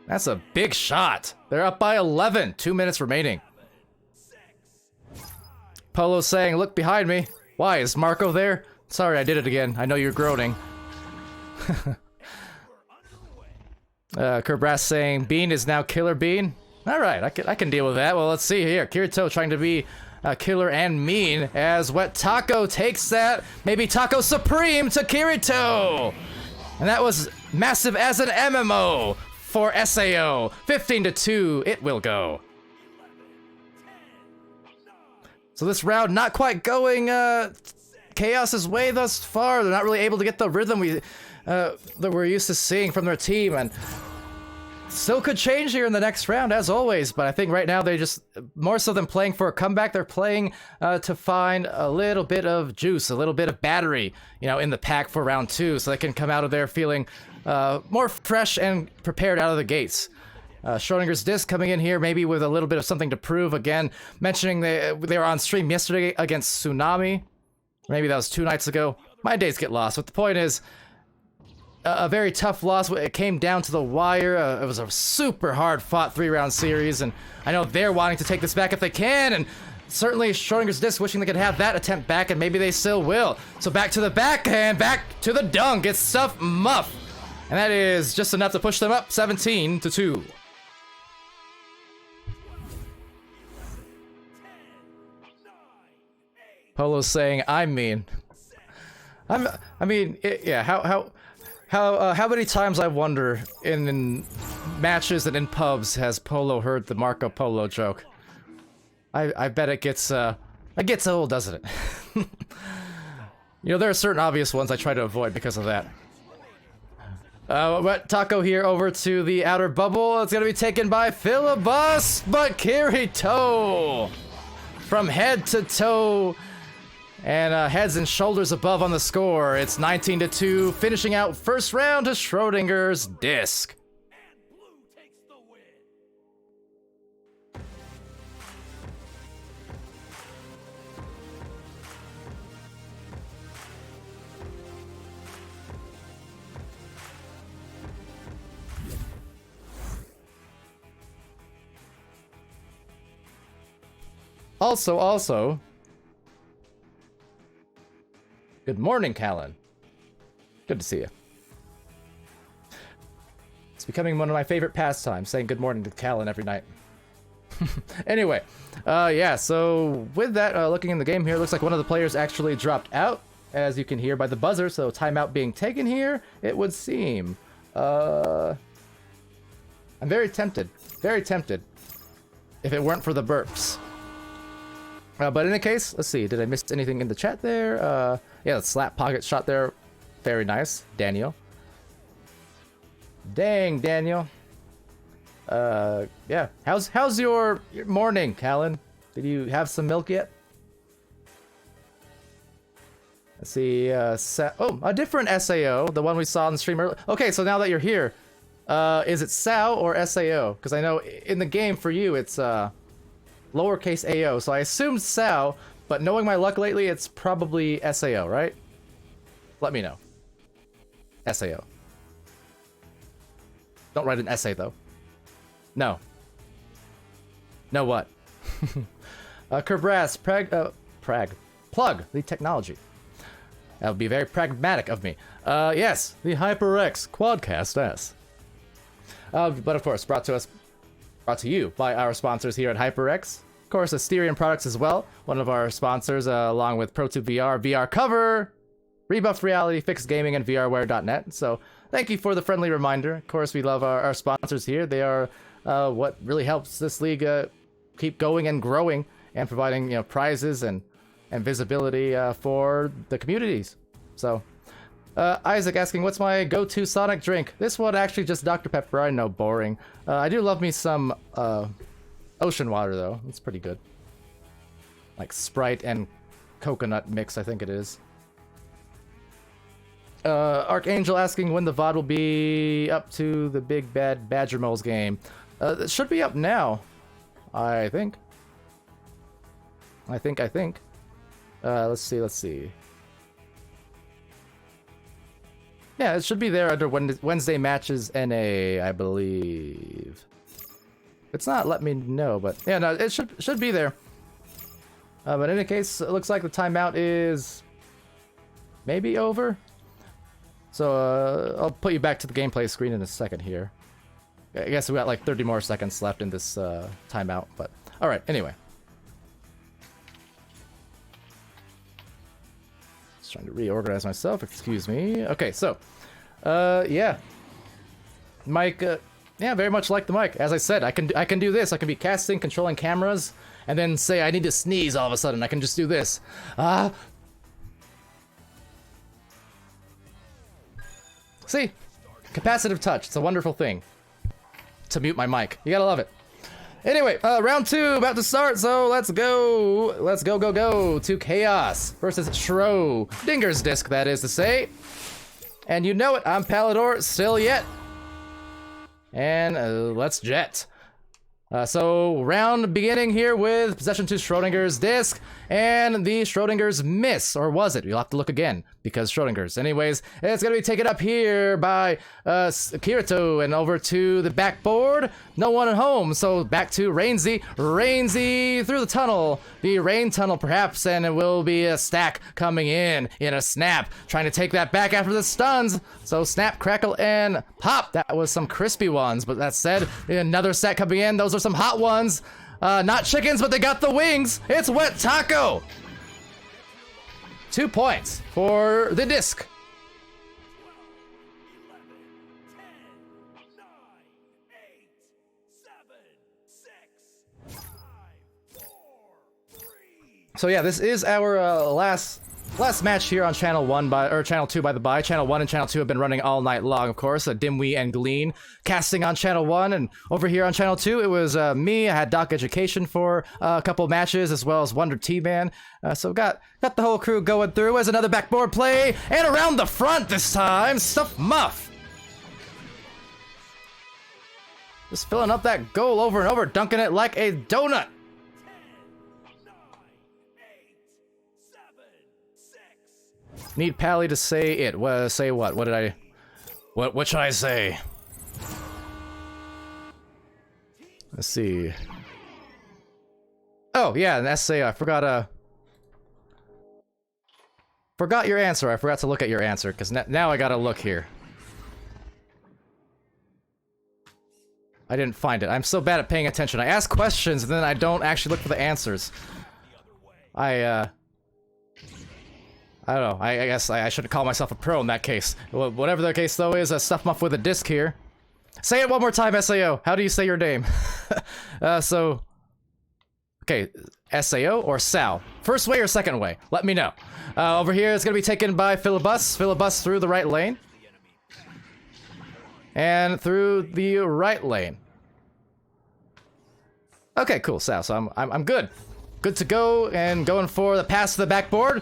That's a big shot. They're up by 11. 2 minutes remaining. Polo saying, look behind me. Why, is Marco there? Sorry, I did it again. I know you're groaning. Kerbrass saying, Bean is now Killer Bean. Alright, I can deal with that. Well, let's see here. Kirito trying to be killer and mean as Wet Taco takes that. Maybe Taco Supreme to Kirito. And that was massive as an MMO for SAO. 15-2, it will go. So this round not quite going Chaos's way thus far. They're not really able to get the rhythm that we're used to seeing from their team, and still could change here in the next round, as always, but I think right now they just, more so than playing for a comeback, they're playing to find a little bit of juice, a little bit of battery, you know, in the pack for round 2, so they can come out of there feeling more fresh and prepared out of the gates. Schrödinger's disc coming in here, maybe with a little bit of something to prove. Again, mentioning they were on stream yesterday against Tsunami. Maybe that was 2 nights ago. My days get lost, but the point is, a very tough loss. It came down to the wire. It was a super hard-fought 3-round series, and I know they're wanting to take this back if they can, and certainly Schrödinger's disc wishing they could have that attempt back, and maybe they still will. So back to the backhand, back to the dunk. It's Stuff Muff, and that is just enough to push them up 17-2. Polo's saying, I'm mean. I mean, yeah, how many times I wonder in matches and in pubs has Polo heard the Marco Polo joke? I bet it gets old, doesn't it? You know, there are certain obvious ones I try to avoid because of that. Wet Taco here over to the outer bubble. It's gonna be taken by Filibust, but Kirito from head to toe. And heads and shoulders above on the score. It's 19-2, finishing out first round to Schrödinger's disc. And blue takes the win. Also, good morning, Callan. Good to see you. It's becoming one of my favorite pastimes, saying good morning to Callan every night. Anyway, yeah, so with that, looking in the game here, looks like one of the players actually dropped out, as you can hear by the buzzer, so timeout being taken here, it would seem. I I'm very tempted. Very tempted. If it weren't for the burps. But in any case, let's see. Did I miss anything in the chat there? Yeah, the slap pocket shot there. Very nice, Daniel. Dang, Daniel. Yeah. How's your morning, Callan? Did you have some milk yet? Let's see. Oh, a different SAO. The one we saw on the stream earlier. Okay, so now that you're here, is it SAO or SAO? Because I know in the game for you it's lowercase AO. So I assumed SAO, but knowing my luck lately, it's probably SAO, right? Let me know. SAO. Don't write an essay though. No. No what? Kerbrass, plug the technology. That would be very pragmatic of me. Yes, the HyperX Quadcast S. But of course, brought to you by our sponsors here at HyperX. Of course, Asterion Products as well, one of our sponsors, along with ProTube VR, VR Cover, Rebuffed Reality, Fixed Gaming, and VRware.net. So thank you for the friendly reminder. Of course, we love our sponsors here. They are what really helps this league keep going and growing, and providing prizes and visibility for the communities. So Isaac asking, what's my go-to Sonic drink? This one actually just Dr. Pepper. I know, boring. I do love me some ocean water though. It's pretty good. Like Sprite and coconut mix, I think it is. Archangel asking when the VOD will be up to the Big Bad Badger Moles game. It should be up now, I think. I think. Let's see. Yeah, it should be there under Wednesday matches NA, I believe. It's not, let me know, but yeah, no, it should be there. But in any case, it looks like the timeout is maybe over. So I'll put you back to the gameplay screen in a second here. I guess we got like 30 more seconds left in this timeout, but all right. Anyway. Trying to reorganize myself, excuse me. Okay, so yeah, mic, yeah, very much like the mic. As I said, I can do this. I can be casting, controlling cameras, and then say I need to sneeze all of a sudden. I can just do this. See, capacitive touch. It's a wonderful thing to mute my mic. You gotta love it. Anyway, round 2 about to start, so let's go. Let's go to Chaos versus Schrödinger's disc, that is to say. And you know it, I'm Palidore, still yet. And let's jet. So round beginning here with possession to Schrödinger's disc, and the Schrödinger's miss, or was it? You'll have to look again, because Schrödinger's. Anyways, it's going to be taken up here by Kirito, and over to the backboard. No one at home, so back to Rainsy. Rainsy through the tunnel, the rain tunnel perhaps, and it will be a stack coming in a snap, trying to take that back after the stuns. So snap, crackle, and pop. That was some crispy ones, but that said, another set coming in. Those are some hot ones. Not chickens, but they got the wings. It's Wet Taco. 2 points for the disc. 11, 10, 9, 8, 7, 6, 5, 4, 3. So yeah, this is our last match here on Channel 1 or Channel 2 by the by. Channel 1 and Channel 2 have been running all night long, of course. Dimwee and Glean casting on Channel 1, and over here on Channel 2, it was me. I had Doc Education for a couple matches, as well as Wonder T-Man. So got the whole crew going through as another backboard play, and around the front this time, Stuff Muff. Just filling up that goal over and over, dunking it like a donut. 10, 9, 8, 7, 6. Need Pally to say it. Say what? What should I say? Let's see. Oh yeah, an essay. I forgot your answer. I forgot to look at your answer, because now I gotta look here. I didn't find it. I'm so bad at paying attention. I ask questions and then I don't actually look for the answers. I don't know. I guess I shouldn't call myself a pro in that case. Whatever the case though is, Stuff Muff with a disc here. Say it one more time, SAO. How do you say your name? Okay, SAO or Sal? First way or second way? Let me know. Over here, it's going to be taken by Filibus. Filibus through the right lane. And through the right lane. Okay, cool, Sal. So I'm good. Good to go, and going for the pass to the backboard.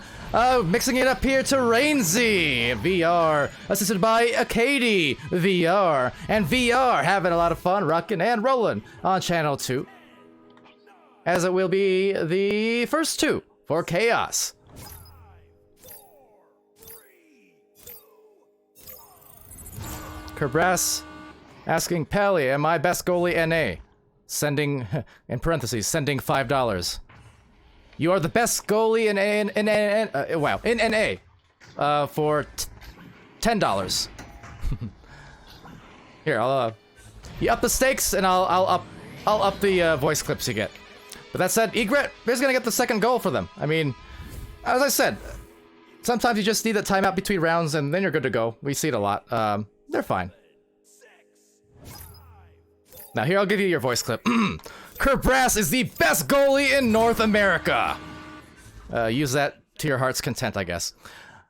Mixing it up here to Rainsy. VR, assisted by Akadi. VR, and VR having a lot of fun rocking and rolling on channel 2. As it will be the first 2 for Chaos. 4, 3, 2, 1. Kerbras asking Pally, am I best goalie NA? Sending, in parentheses, sending $5. You are the best goalie in NA for $10. Here, you up the stakes, and I'll up the voice clips you get. But that said, Egret is gonna get the second goal for them. I mean, as I said, sometimes you just need that timeout between rounds, and then you're good to go. We see it a lot. They're fine. Now here, I'll give you your voice clip. Kerbras is the best goalie in North America. Use that to your heart's content, I guess.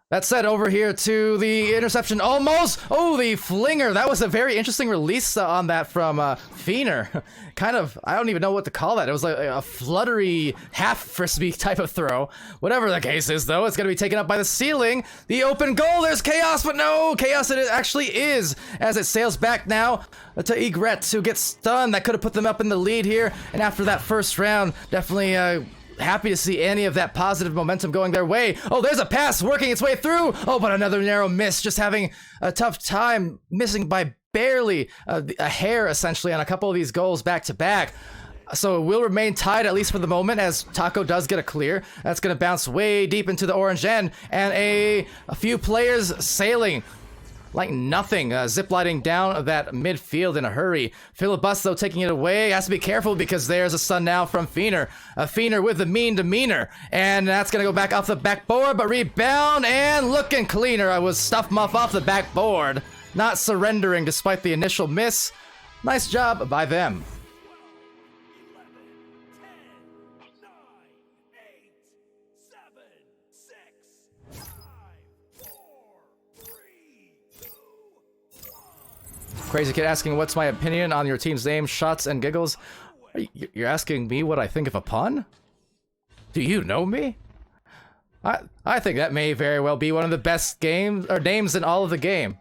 That said, over here to the interception, almost. Oh, the flinger. That was a very interesting release on that from Fiener. Kind of, I don't even know what to call that. It was like a fluttery, half frisbee type of throw. Whatever the case is, though, it's going to be taken up by the ceiling. The open goal, there's Chaos, but no, Chaos it actually is, as it sails back now to Egret, who gets stunned. That could have put them up in the lead here, and after that first round, definitely happy to see any of that positive momentum going their way. Oh, there's a pass working its way through. Oh, but another narrow miss, just having a tough time, missing by barely a hair, essentially, on a couple of these goals back to back. So it will remain tied, at least for the moment, as Taco does get a clear. That's going to bounce way deep into the orange end, and a few players sailing like nothing, ziplining down that midfield in a hurry. Filibus, though, taking it away. Has to be careful because there's a stun now from Fiener. Fiener with the mean demeanor. And that's going to go back off the backboard, but rebound and looking cleaner. I was stuff muff off the backboard. Not surrendering despite the initial miss. Nice job by them. 11, 10, 9, 8, 7, 6, 5, 4, 3, 2, 1. Crazy Kid asking, what's my opinion on your team's name, Shots and Giggles? You're asking me what I think of a pun? Do you know me? I think that may very well be one of the best games or names in all of the game,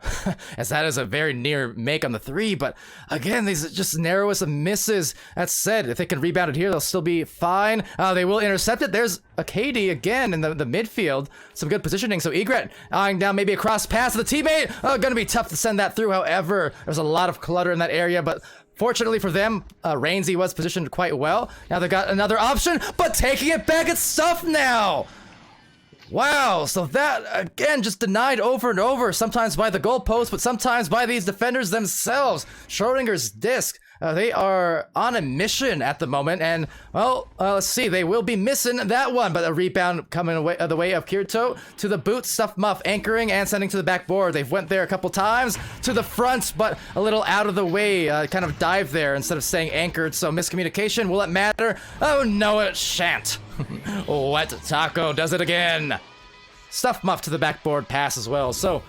as that is a very near make on the 3. But again, these are just narrowest of misses. That said, if they can rebound it here, they'll still be fine. They will intercept it. There's Akadi again in the midfield. Some good positioning. So Egret eyeing down maybe a cross pass to the teammate. Gonna be tough to send that through. However, there's a lot of clutter in that area, but fortunately for them, Rainsy was positioned quite well. Now they got another option, but taking it back, it's Stuff now. Wow, so that, again, just denied over and over, sometimes by the goalpost, but sometimes by these defenders themselves. Schrödinger's disc, they are on a mission at the moment, and, well, let's see, they will be missing that one, but a rebound coming away, the way of Kirito to the boot, Stuff Muff anchoring and sending to the backboard. They've went there a couple times to the front, but a little out of the way, kind of dive there instead of staying anchored, so miscommunication, will it matter? Oh, no, it shan't. What? Taco does it again. Stuff Muff to the backboard pass as well. So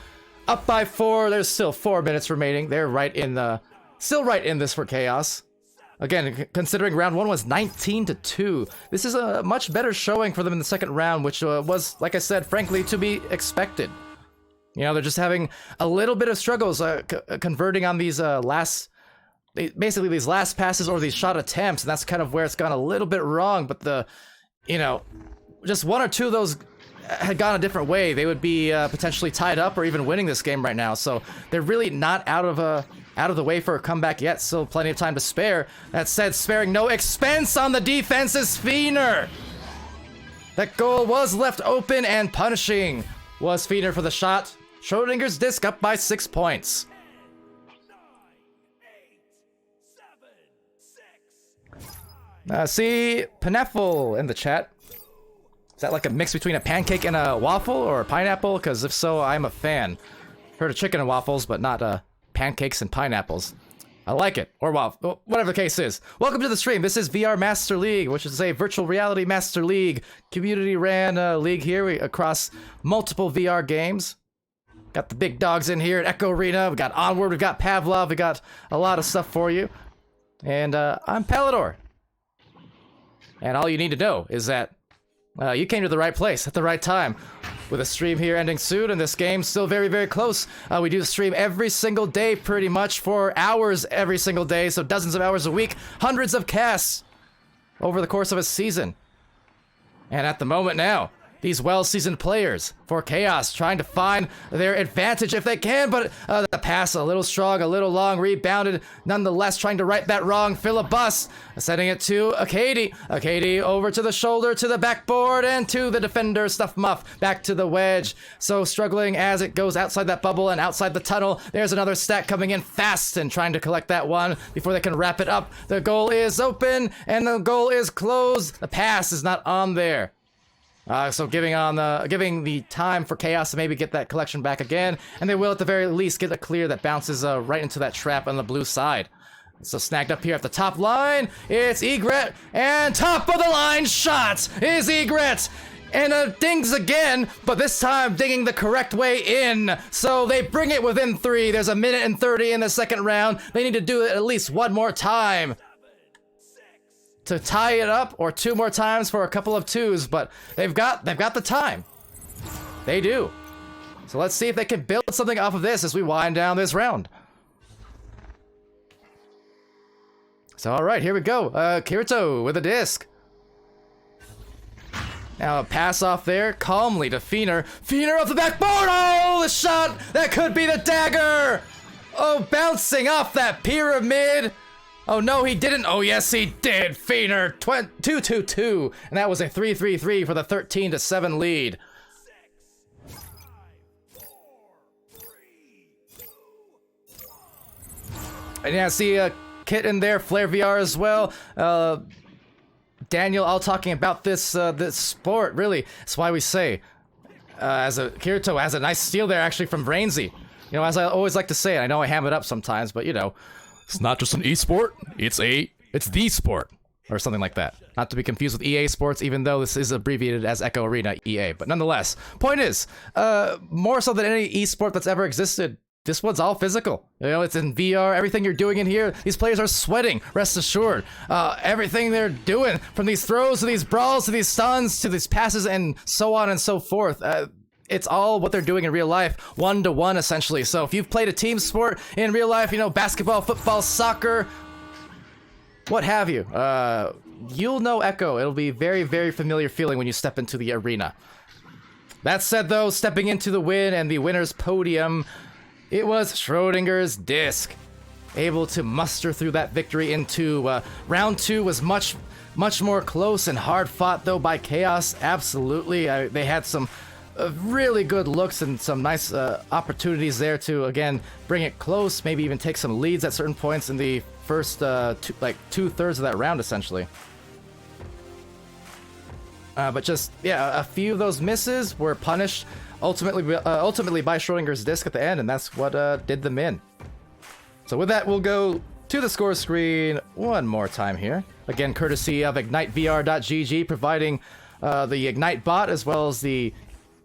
up by 4. There's still 4 minutes remaining. They're still right in this for Chaos. Again, considering round 1 was 19-2. This is a much better showing for them in the second round, which was, like I said, frankly, to be expected. You know, they're just having a little bit of struggles converting on these basically these last passes or these shot attempts, and that's kind of where it's gone a little bit wrong. But just 1 or 2 of those had gone a different way, they would be potentially tied up or even winning this game right now. So they're really not out of the way for a comeback yet. Still plenty of time to spare. That said, sparing no expense on the defense is Fiener. That goal was left open, and punishing was Fiener for the shot. Schrödinger's disc up by 6 points. 9, 8, 7, 6, see Pineapple in the chat. Is that like a mix between a pancake and a waffle or a pineapple? Because if so, I'm a fan. Heard of chicken and waffles, but not pancakes and pineapples. I like it. Or well, whatever the case is. Welcome to the stream. This is VR Master League, which is a virtual reality Master League, community ran league here across multiple VR games. Got the big dogs in here at Echo Arena. We got Onward, we got Pavlov, we got a lot of stuff for you. And I'm Palidore. And all you need to know is that you came to the right place at the right time. With a stream here ending soon and this game still very, very close. We do the stream every single day pretty much for hours every single day. So dozens of hours a week, hundreds of casts over the course of a season. And at the moment now, these well-seasoned players for Chaos trying to find their advantage if they can, but the pass a little strong, a little long, rebounded, nonetheless trying to right that wrong. Philibus setting it to Akadi. Akadi over to the shoulder, to the backboard, and to the defender, Stuff Muff, back to the wedge. So struggling as it goes outside that bubble and outside the tunnel. There's another stack coming in fast and trying to collect that one before they can wrap it up. The goal is open, and the goal is closed. The pass is not on there. So giving the time for Chaos to maybe get that collection back again, and they will at the very least get a clear that bounces right into that trap on the blue side. So snagged up here at the top line, it's Egret, and top of the line shot is Egret! And dings again, but this time dinging the correct way in. So they bring it within 3. There's a minute and 30 in the second round. They need to do it at least one more time to tie it up, or 2 more times for a couple of 2s, but they've got the time. They do. So let's see if they can build something off of this as we wind down this round. So all right, here we go. Kirito with a disc. Now a pass off there, calmly to Feener. Feener off the backboard. Oh, the shot that could be the dagger. Oh, bouncing off that pyramid. Oh no, he didn't. Oh yes, he did. Feener 2-2-2, and that was a 3-3-3 for the 13-7 lead. 5, 4, 3, 2, 1. And yeah, see Kit in there, Flare VR as well. Daniel all talking about this this sport. Really, that's why we say Kirito has a nice steal there actually from Brainsy. You know, as I always like to say, I know I ham it up sometimes, but you know. It's not just an esport, it's the sport, or something like that. Not to be confused with EA Sports, even though this is abbreviated as Echo Arena EA. But nonetheless, point is, more so than any esport that's ever existed, this one's all physical. You know, it's in VR, everything you're doing in here, these players are sweating, rest assured. Everything they're doing, from these throws to these brawls to these stuns to these passes and so on and so forth. It's all what they're doing in real life, 1-to-1 essentially. So if you've played a team sport in real life, you know, basketball, football, soccer, what have you, you'll know Echo. It'll be very, very familiar feeling when you step into the arena. That said though, stepping into the win and the winner's podium, it was Schrödinger's disc. Able to muster through that victory into round 2 was much more close and hard fought though by Chaos, absolutely. They had some really good looks and some nice opportunities there to again bring it close, maybe even take some leads at certain points in the first 2/3 of that round essentially. But just yeah, a few of those misses were punished ultimately by Schrödinger's disc at the end, and that's what did them in. So with that, we'll go to the score screen one more time here, again courtesy of IgniteVR.gg, providing the Ignite bot as well as the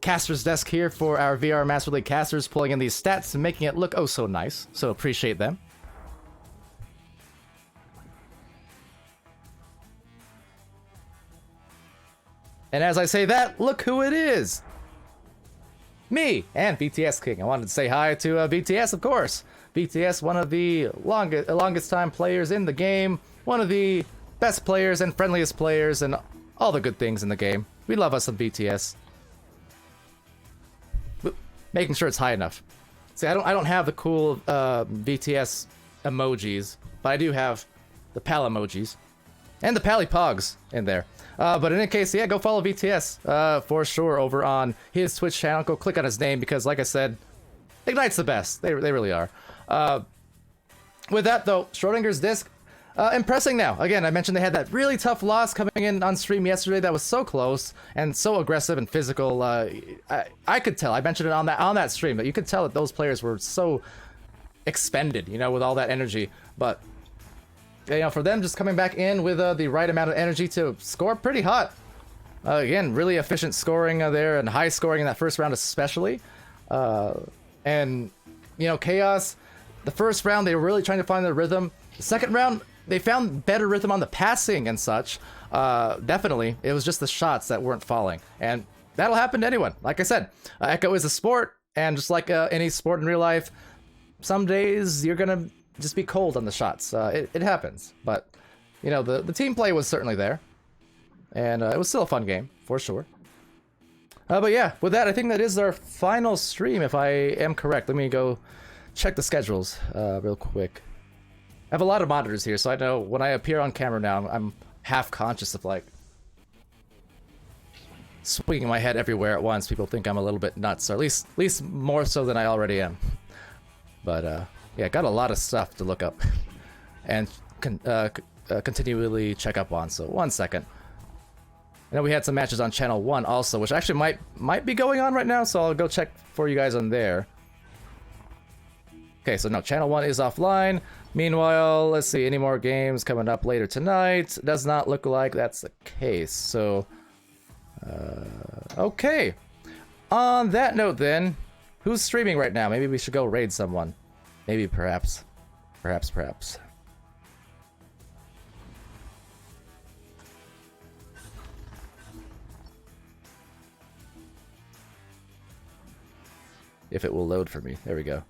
caster's desk here for our VR Master League casters, pulling in these stats and making it look oh so nice, so appreciate them. And as I say that, look who it is! Me and BTS King. I wanted to say hi to BTS, of course. BTS, one of the longest time players in the game, one of the best players and friendliest players and all the good things in the game. We love us some BTS. Making sure it's high enough. See, I don't have the cool BTS emojis, but I do have the pal emojis and the pally pogs in there. But in any case, yeah, go follow BTS for sure over on his Twitch channel. Go click on his name because, like I said, Ignite's the best. They really are. With that though, Schrödinger's disc. Impressing now. Again, I mentioned they had that really tough loss coming in on stream yesterday that was so close and so aggressive and physical. I could tell. I mentioned it on that stream, but you could tell that those players were so expended, you know, with all that energy. But, you know, for them just coming back in with the right amount of energy to score pretty hot. Again, really efficient scoring there and high scoring in that first round especially. And, you know, Chaos, the first round they were really trying to find their rhythm. The second round, they found better rhythm on the passing and such. Definitely, it was just the shots that weren't falling. And that'll happen to anyone. Like I said, Echo is a sport, and just like any sport in real life, some days you're gonna just be cold on the shots. It happens. But, you know, the team play was certainly there. And it was still a fun game, for sure. But yeah, with that, I think that is our final stream, if I am correct. Let me go check the schedules real quick. I have a lot of monitors here, so I know when I appear on camera now, I'm half conscious of, like, swinging my head everywhere at once. People think I'm a little bit nuts, or at least more so than I already am. But, yeah, got a lot of stuff to look up and continually check up on, so 1 second. I know we had some matches on Channel 1 also, which actually might be going on right now, so I'll go check for you guys on there. Okay, so no, Channel 1 is offline. Meanwhile, let's see, any more games coming up later tonight? Does not look like that's the case, so... okay. On that note then, who's streaming right now? Maybe we should go raid someone. Maybe, perhaps. Perhaps. If it will load for me. There we go.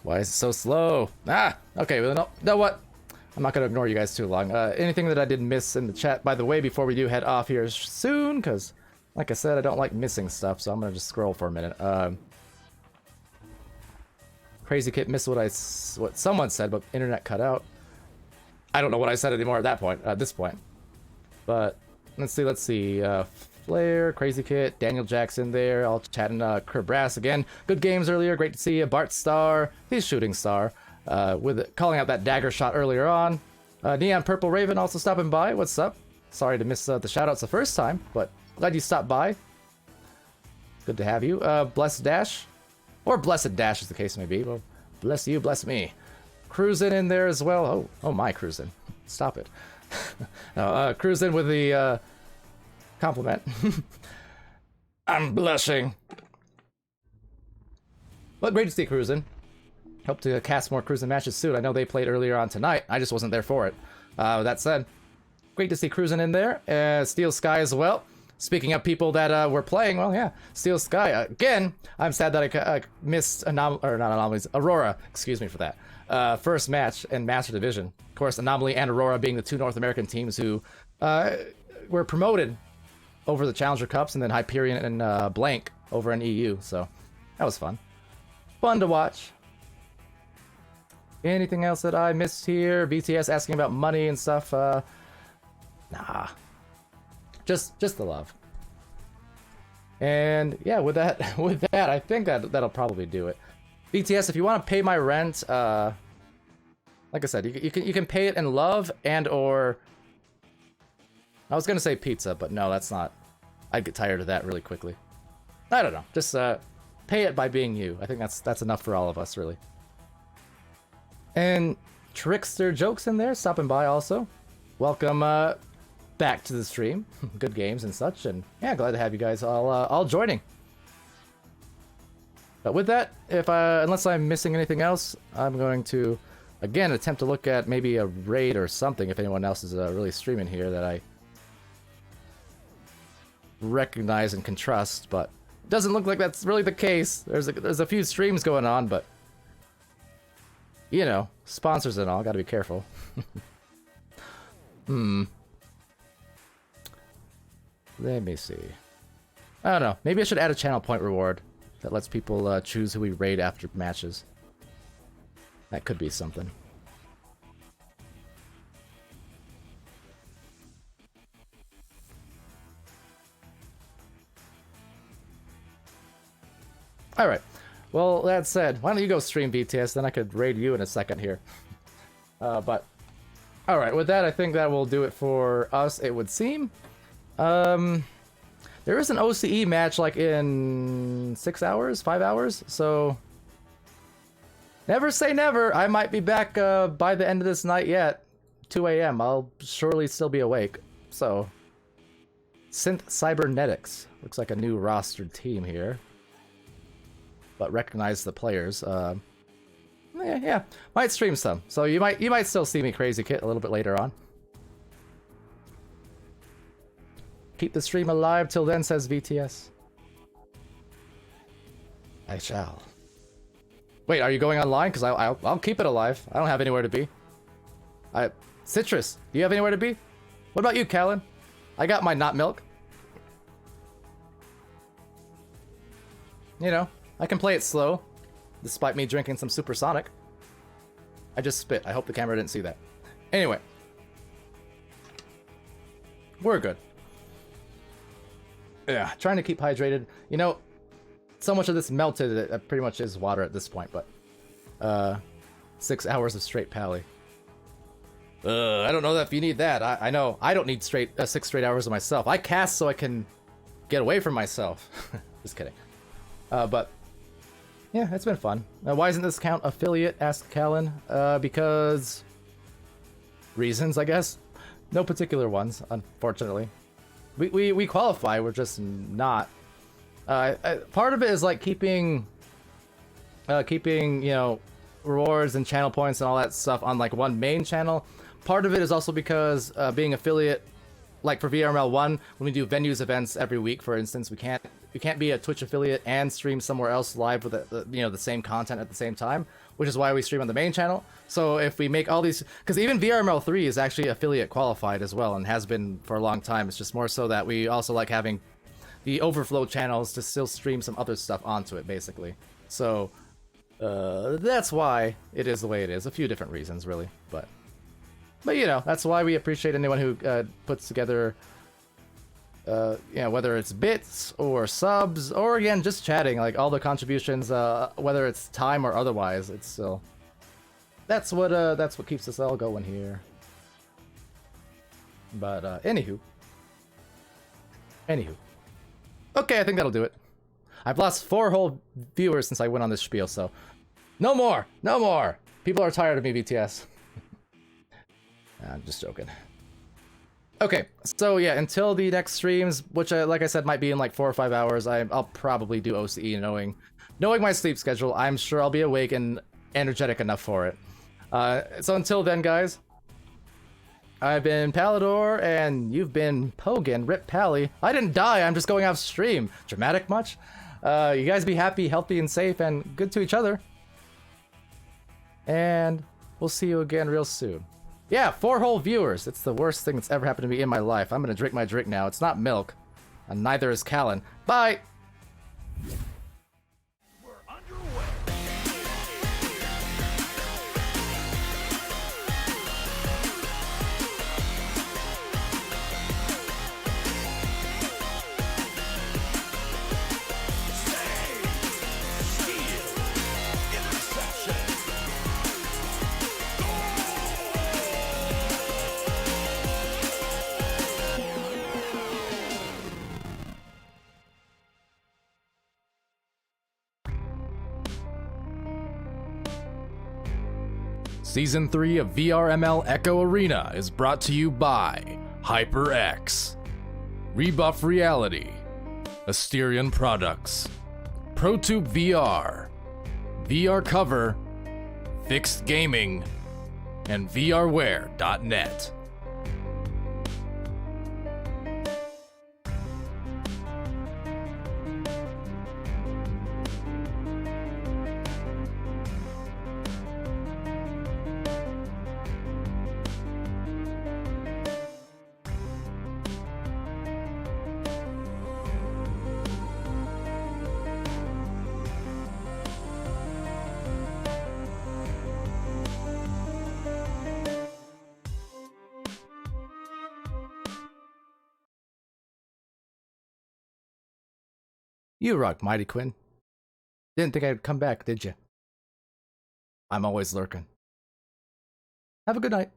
Why is it so slow? Ah! Okay, well, no, know what? I'm not going to ignore you guys too long. Anything that I did miss in the chat, by the way, before we do head off here soon, because, like I said, I don't like missing stuff, so I'm going to just scroll for a minute. Crazy Kit missed what someone said, but internet cut out. I don't know what I said anymore at this point. But let's see. Flair, Crazy Kit, Daniel Jackson there, all chatting. Kerr Brass again. Good games earlier. Great to see you. Bart Star, he's shooting star. With calling out that dagger shot earlier on. Neon Purple Raven also stopping by. What's up? Sorry to miss the shoutouts the first time, but glad you stopped by. Good to have you. Blessed Dash, or Blessed Dash as the case may be. Well, bless you, bless me. Cruising in there as well. Oh my, Cruising. Stop it. No, Cruising with the compliment. I'm blushing. But great to see Cruising. Hope to cast more Cruising matches soon. I know they played earlier on tonight. I just wasn't there for it. With that said, great to see Cruising in there. Steel Sky as well. Speaking of people that were playing, well, yeah, Steel Sky. Again, I'm sad that I missed Aurora. Excuse me for that. First match in Master Division. Of course, Anomaly and Aurora being the two North American teams who were promoted over the Challenger Cups, and then Hyperion and Blank over in EU. So that was fun. Fun to watch. Anything else that I missed here? BTS asking about money and stuff. Nah. Just the love. And yeah, with that, I think that'll probably do it. BTS, if you want to pay my rent, like I said, you can pay it in love and or. I was gonna say pizza, but no, that's not. I'd get tired of that really quickly. I don't know. Just pay it by being you. I think that's enough for all of us, really. And Trickster Jokes in there, stopping by also. Welcome back to the stream. Good games and such, and yeah, glad to have you guys all joining. But with that, unless I'm missing anything else, I'm going to again attempt to look at maybe a raid or something if anyone else is really streaming here that I recognize and can trust, but it doesn't look like that's really the case. There's a few streams going on, but you know, sponsors and all, gotta be careful. Let me see. I don't know. Maybe I should add a channel point reward that lets people choose who we raid after matches. That could be something. Alright. Well, that said, why don't you go stream BTS, then I could raid you in a second here. But All right, with that, I think that will do it for us, it would seem. There is an OCE match like in 6 hours, 5 hours, so never say never. I might be back by the end of this night yet. 2 a.m. I'll surely still be awake. So, Synth Cybernetics. Looks like a new rostered team here. But recognize the players. Yeah, might stream some. So you might still see me Crazy Kit a little bit later on. Keep the stream alive till then, says VTS. I shall. Wait, are you going online? Because I'll keep it alive. I don't have anywhere to be. Citrus, do you have anywhere to be? What about you, Callan? I got my not milk. You know, I can play it slow, despite me drinking some supersonic. I just spit. I hope the camera didn't see that. Anyway. We're good. Yeah, trying to keep hydrated. You know, so much of this melted, it pretty much is water at this point, but 6 hours of straight pally. I don't know if you need that. I know I don't need 6 straight hours of myself. I cast so I can get away from myself. Just kidding. But yeah, it's been fun. Why isn't this count affiliate? Asked Callan. Because reasons, I guess. No particular ones, unfortunately. We qualify. We're just not. Part of it is like keeping you know, rewards and channel points and all that stuff on like one main channel. Part of it is also because being affiliate, like for VRML 1, when we do venues events every week, for instance, we can't be a Twitch affiliate and stream somewhere else live with the same content at the same time, which is why we stream on the main channel. So if we make all these, because even VRML 3 is actually affiliate qualified as well and has been for a long time. It's just more so that we also like having the overflow channels to still stream some other stuff onto it, basically. So that's why it is the way it is. A few different reasons, really, but you know, that's why we appreciate anyone who puts together, you know, whether it's bits or subs or again just chatting, like all the contributions, whether it's time or otherwise. It's still that's what keeps us all going here. But anywho, okay, I think that'll do it. I've lost 4 whole viewers since I went on this spiel, so no more. People are tired of me, BTS. I'm just joking. Okay, so yeah, until the next streams, which like I said might be in like 4 or 5 hours, I'll probably do OCE knowing my sleep schedule. I'm sure I'll be awake and energetic enough for it. So until then, guys, I've been Palidore, and you've been Pogan. Rip Pally. I didn't die, I'm just going off stream. Dramatic much? You guys be happy, healthy, and safe, and good to each other. And we'll see you again real soon. Yeah, 4 whole viewers. It's the worst thing that's ever happened to me in my life. I'm gonna drink my drink now. It's not milk. And neither is Callan. Bye! We're underway. Season 3 of VRML Echo Arena is brought to you by HyperX, Rebuff Reality, Asterion Products, ProTube VR, VR Cover, Fixed Gaming, and VRware.net. You rock, Mighty Quinn. Didn't think I'd come back, did you? I'm always lurking. Have a good night.